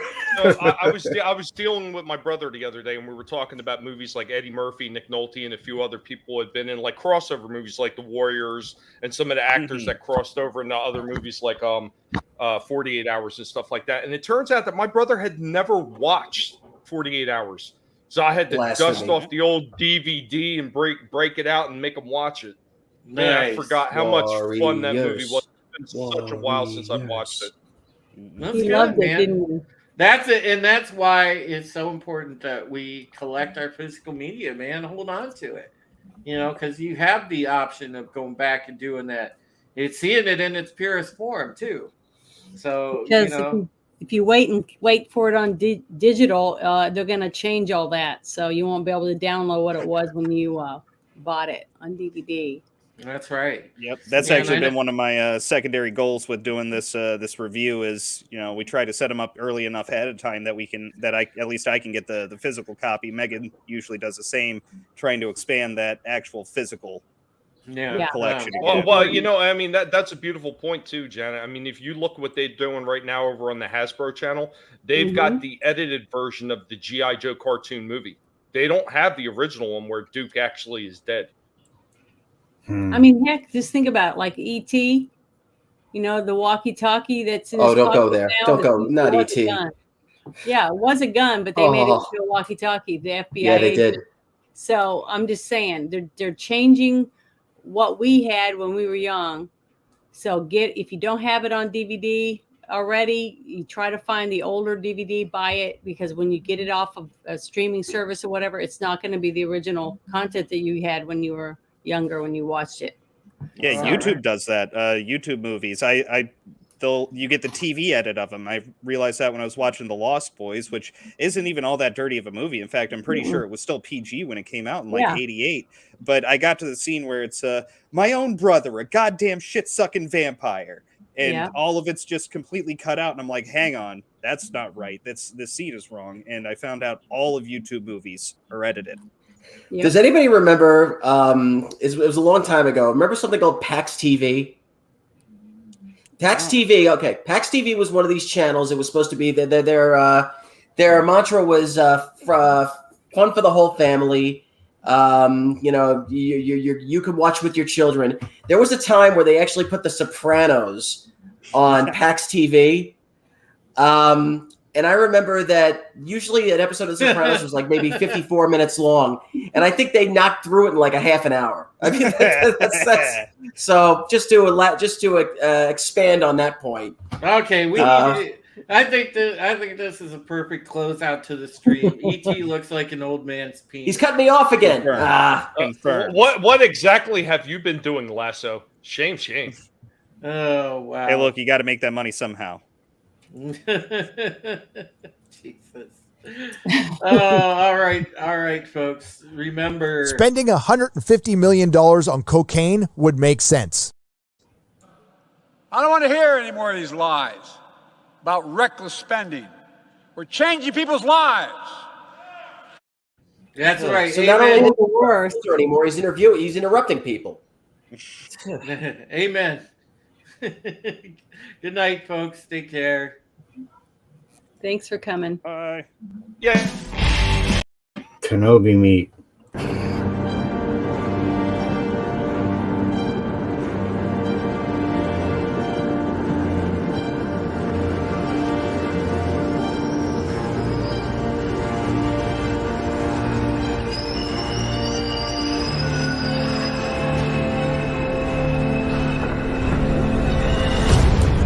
So I was dealing with my brother the other day, and we were talking about movies like Eddie Murphy, Nick Nolte, and a few other people had been in like crossover movies like The Warriors, and some of the actors that crossed over into other movies like 48 Hours and stuff like that. And it turns out that my brother had never watched 48 Hours. So I had to dust off the old DVD and break it out and make him watch it. Man, I Nice. forgot how much fun that movie was. It's been such a while since I've watched it. That's He good, loved it, man. didn't he? That's it, and that's why it's so important that we collect our physical media, man. Hold on to it, because you have the option of going back and doing that. It's seeing it in its purest form too. So Because if you wait for it on digital, they're going to change all that, so you won't be able to download what it was when you bought it on DVD. That's right. Yep, that's actually been one of my secondary goals with doing this this review. Is we try to set them up early enough ahead of time that at least I can get the physical copy. Megan usually does the same, trying to expand that actual physical collection. Well, I mean that's a beautiful point too, Janet. I mean, if you look what they're doing right now over on the Hasbro channel, they've got the edited version of the G.I. Joe cartoon movie. They don't have the original one where Duke actually is dead. I mean, heck, just think about it, like E.T., the walkie-talkie that's in his don't go pocket there. now, Don't go. Not E.T. Yeah, it was a gun, but they made it into a walkie-talkie. The FBI Yeah, they agent. did. So I'm just saying, they're changing what we had when we were young. So if you don't have it on DVD already, you try to find the older DVD, buy it, because when you get it off of a streaming service or whatever, it's not going to be the original content that you had when you were younger when you watched it. Yeah, YouTube does that. YouTube movies. You get the TV edit of them. I realized that when I was watching The Lost Boys, which isn't even all that dirty of a movie. In fact, I'm pretty sure it was still PG when it came out in '88. But I got to the scene where it's my own brother, a goddamn shit-sucking vampire. And all of it's just completely cut out. And I'm like, hang on, that's not right. This scene is wrong. And I found out all of YouTube movies are edited. Yep. Does anybody remember? It was a long time ago. Remember something called PAX TV? PAX TV. Okay, PAX TV was one of these channels. It was supposed to be their mantra was fun for the whole family. You could watch with your children. There was a time where they actually put The Sopranos on PAX TV. And I remember that usually an episode of The Sopranos was like maybe 54 minutes long. And I think they knocked through it in like a half an hour. I mean, that's so just to expand on that point. Okay, I think this is a perfect closeout to the stream. E.T. looks like an old man's penis. He's cut me off again. Confirmed. What exactly have you been doing, Lasso? Shame. Oh wow. Hey, look, you got to make that money somehow. Jesus. All right, folks. Remember, spending $150 million on cocaine would make sense. I don't want to hear any more of these lies about reckless spending. We're changing people's lives. That's right. So not only anymore, he's interrupting people. Amen. Good night, folks. Take care. Thanks for coming. Bye. Yeah. Kenobi meat.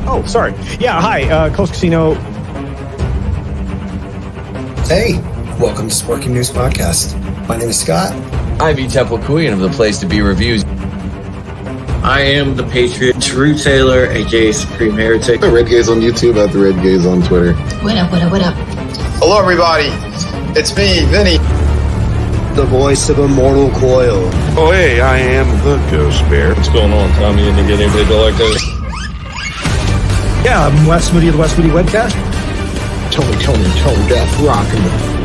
Oh, sorry. Yeah, hi, Coast Casino. Hey, welcome to Sporking News Podcast. My name is Scott. I'm Temple Kuyan of the Place to Be Reviews. I am the Patriot, True Taylor, aka Supreme Heretic. The Red Gaze on YouTube, at the Red Gaze on Twitter. What up? Hello, everybody. It's me, Vinny. The voice of Immortal Coil. Oh, hey, I am the Ghost Bear. What's going on, Tommy? You didn't get anybody to like this? Yeah, I'm Wes Moody of the Wes Moody Webcast. Tony, Death, Rock, and